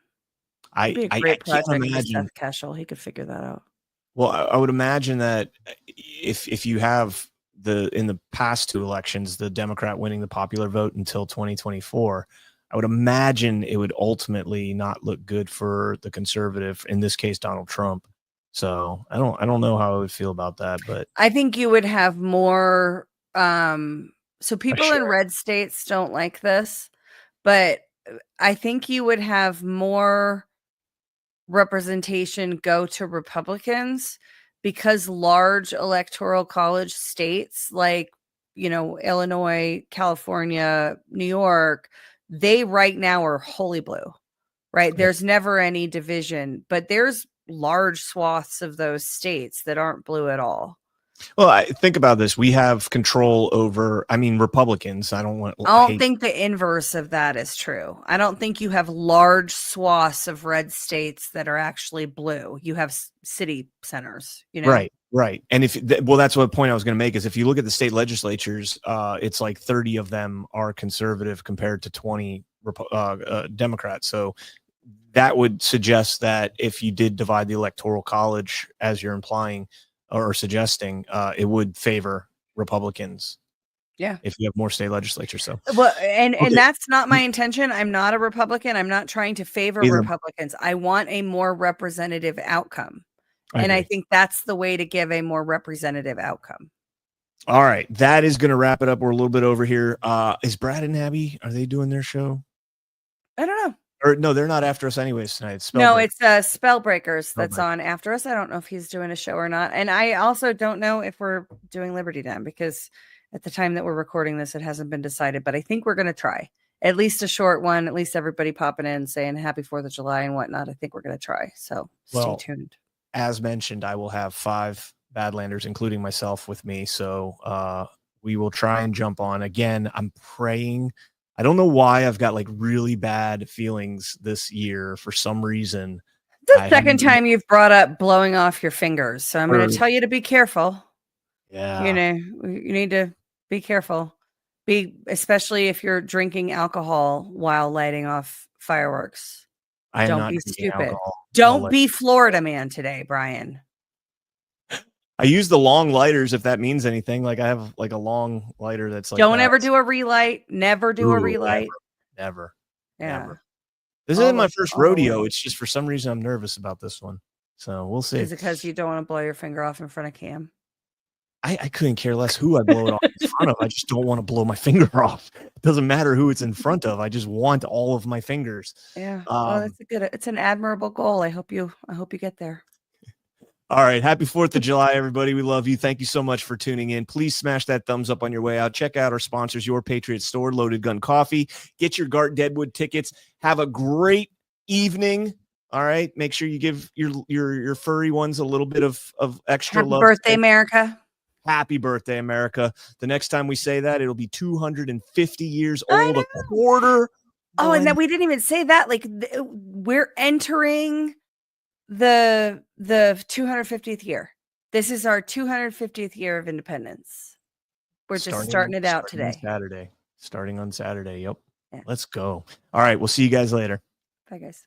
S4: I can't imagine.
S3: Seth Keshel, he could figure that out.
S4: Well, I would imagine that if you have in the past 2 elections, the Democrat winning the popular vote until 2024, I would imagine it would ultimately not look good for the conservative, in this case, Donald Trump. So I don't know how I would feel about that, but
S3: I think you would have more. So people in red states don't like this, but I think you would have more representation go to Republicans because large electoral college states like, Illinois, California, New York, they right now are wholly blue, right? There's never any division, but there's large swaths of those states that aren't blue at all.
S4: Well, I think about this. We have control over, Republicans. I don't
S3: think the inverse of that is true. I don't think you have large swaths of red states that are actually blue. You have city centers,
S4: Right. And that's what point I was going to make is if you look at the state legislatures, it's like 30 of them are conservative compared to 20 Democrats. So that would suggest that if you did divide the electoral college, as you're implying, or suggesting, it would favor Republicans.
S3: Yeah.
S4: If you have more state legislatures. So
S3: well, and that's not my intention. I'm not a Republican. I'm not trying to favor Republicans. I want a more representative outcome. I think that's the way to give a more representative outcome.
S4: All right. That is going to wrap it up. We're a little bit over here. Is Brad and Abby, are they doing their show?
S3: I don't know.
S4: Or no, they're not after us anyways tonight.
S3: It's Spellbreakers that's on after us. I don't know if he's doing a show or not. And I also don't know if we're doing Liberty Dam because at the time that we're recording this, it hasn't been decided. But I think we're going to try at least a short one, at least everybody popping in saying happy 4th of July and whatnot. I think we're going to try. So stay tuned.
S4: As mentioned, I will have 5 Badlanders, including myself, with me. So we will try and jump on. Again, I'm praying. I don't know why I've got like really bad feelings this year for some reason.
S3: The second time you've brought up blowing off your fingers. So I'm going to tell you to be careful.
S4: Yeah.
S3: You need to be careful. Especially if you're drinking alcohol while lighting off fireworks. Don't be stupid. Don't be Florida man today, Brian.
S4: I use the long lighters if that means anything. Like I have like a long lighter that's like
S3: don't ever do a relight. Never do a relight.
S4: Never.
S3: Yeah.
S4: Never. This isn't my first rodeo. It's just for some reason I'm nervous about this one. So we'll see.
S3: Is it because you don't want to blow your finger off in front of Cam?
S4: I couldn't care less who I blow it off in front of. I just don't want to blow my finger off. It doesn't matter who it's in front of. I just want all of my fingers.
S3: Yeah. It's an admirable goal. I hope you get there.
S4: All right. Happy 4th of July, everybody. We love you. Thank you so much for tuning in. Please smash that thumbs up on your way out. Check out our sponsors, Your Patriot Store, Loaded Gun Coffee. Get your GART Deadwood tickets. Have a great evening. All right. Make sure you give your furry ones a little bit of extra
S3: Happy
S4: love.
S3: birthday, America.
S4: Happy birthday, America. The next time we say that, it'll be 250 years old, a quarter.
S3: Oh, and then we didn't even say that. Like we're entering the 250th year. This is our 250th year of independence. We're just starting it out today.
S4: Starting on Saturday. Yep.
S3: Yeah.
S4: Let's go. All right. We'll see you guys later.
S3: Bye, guys.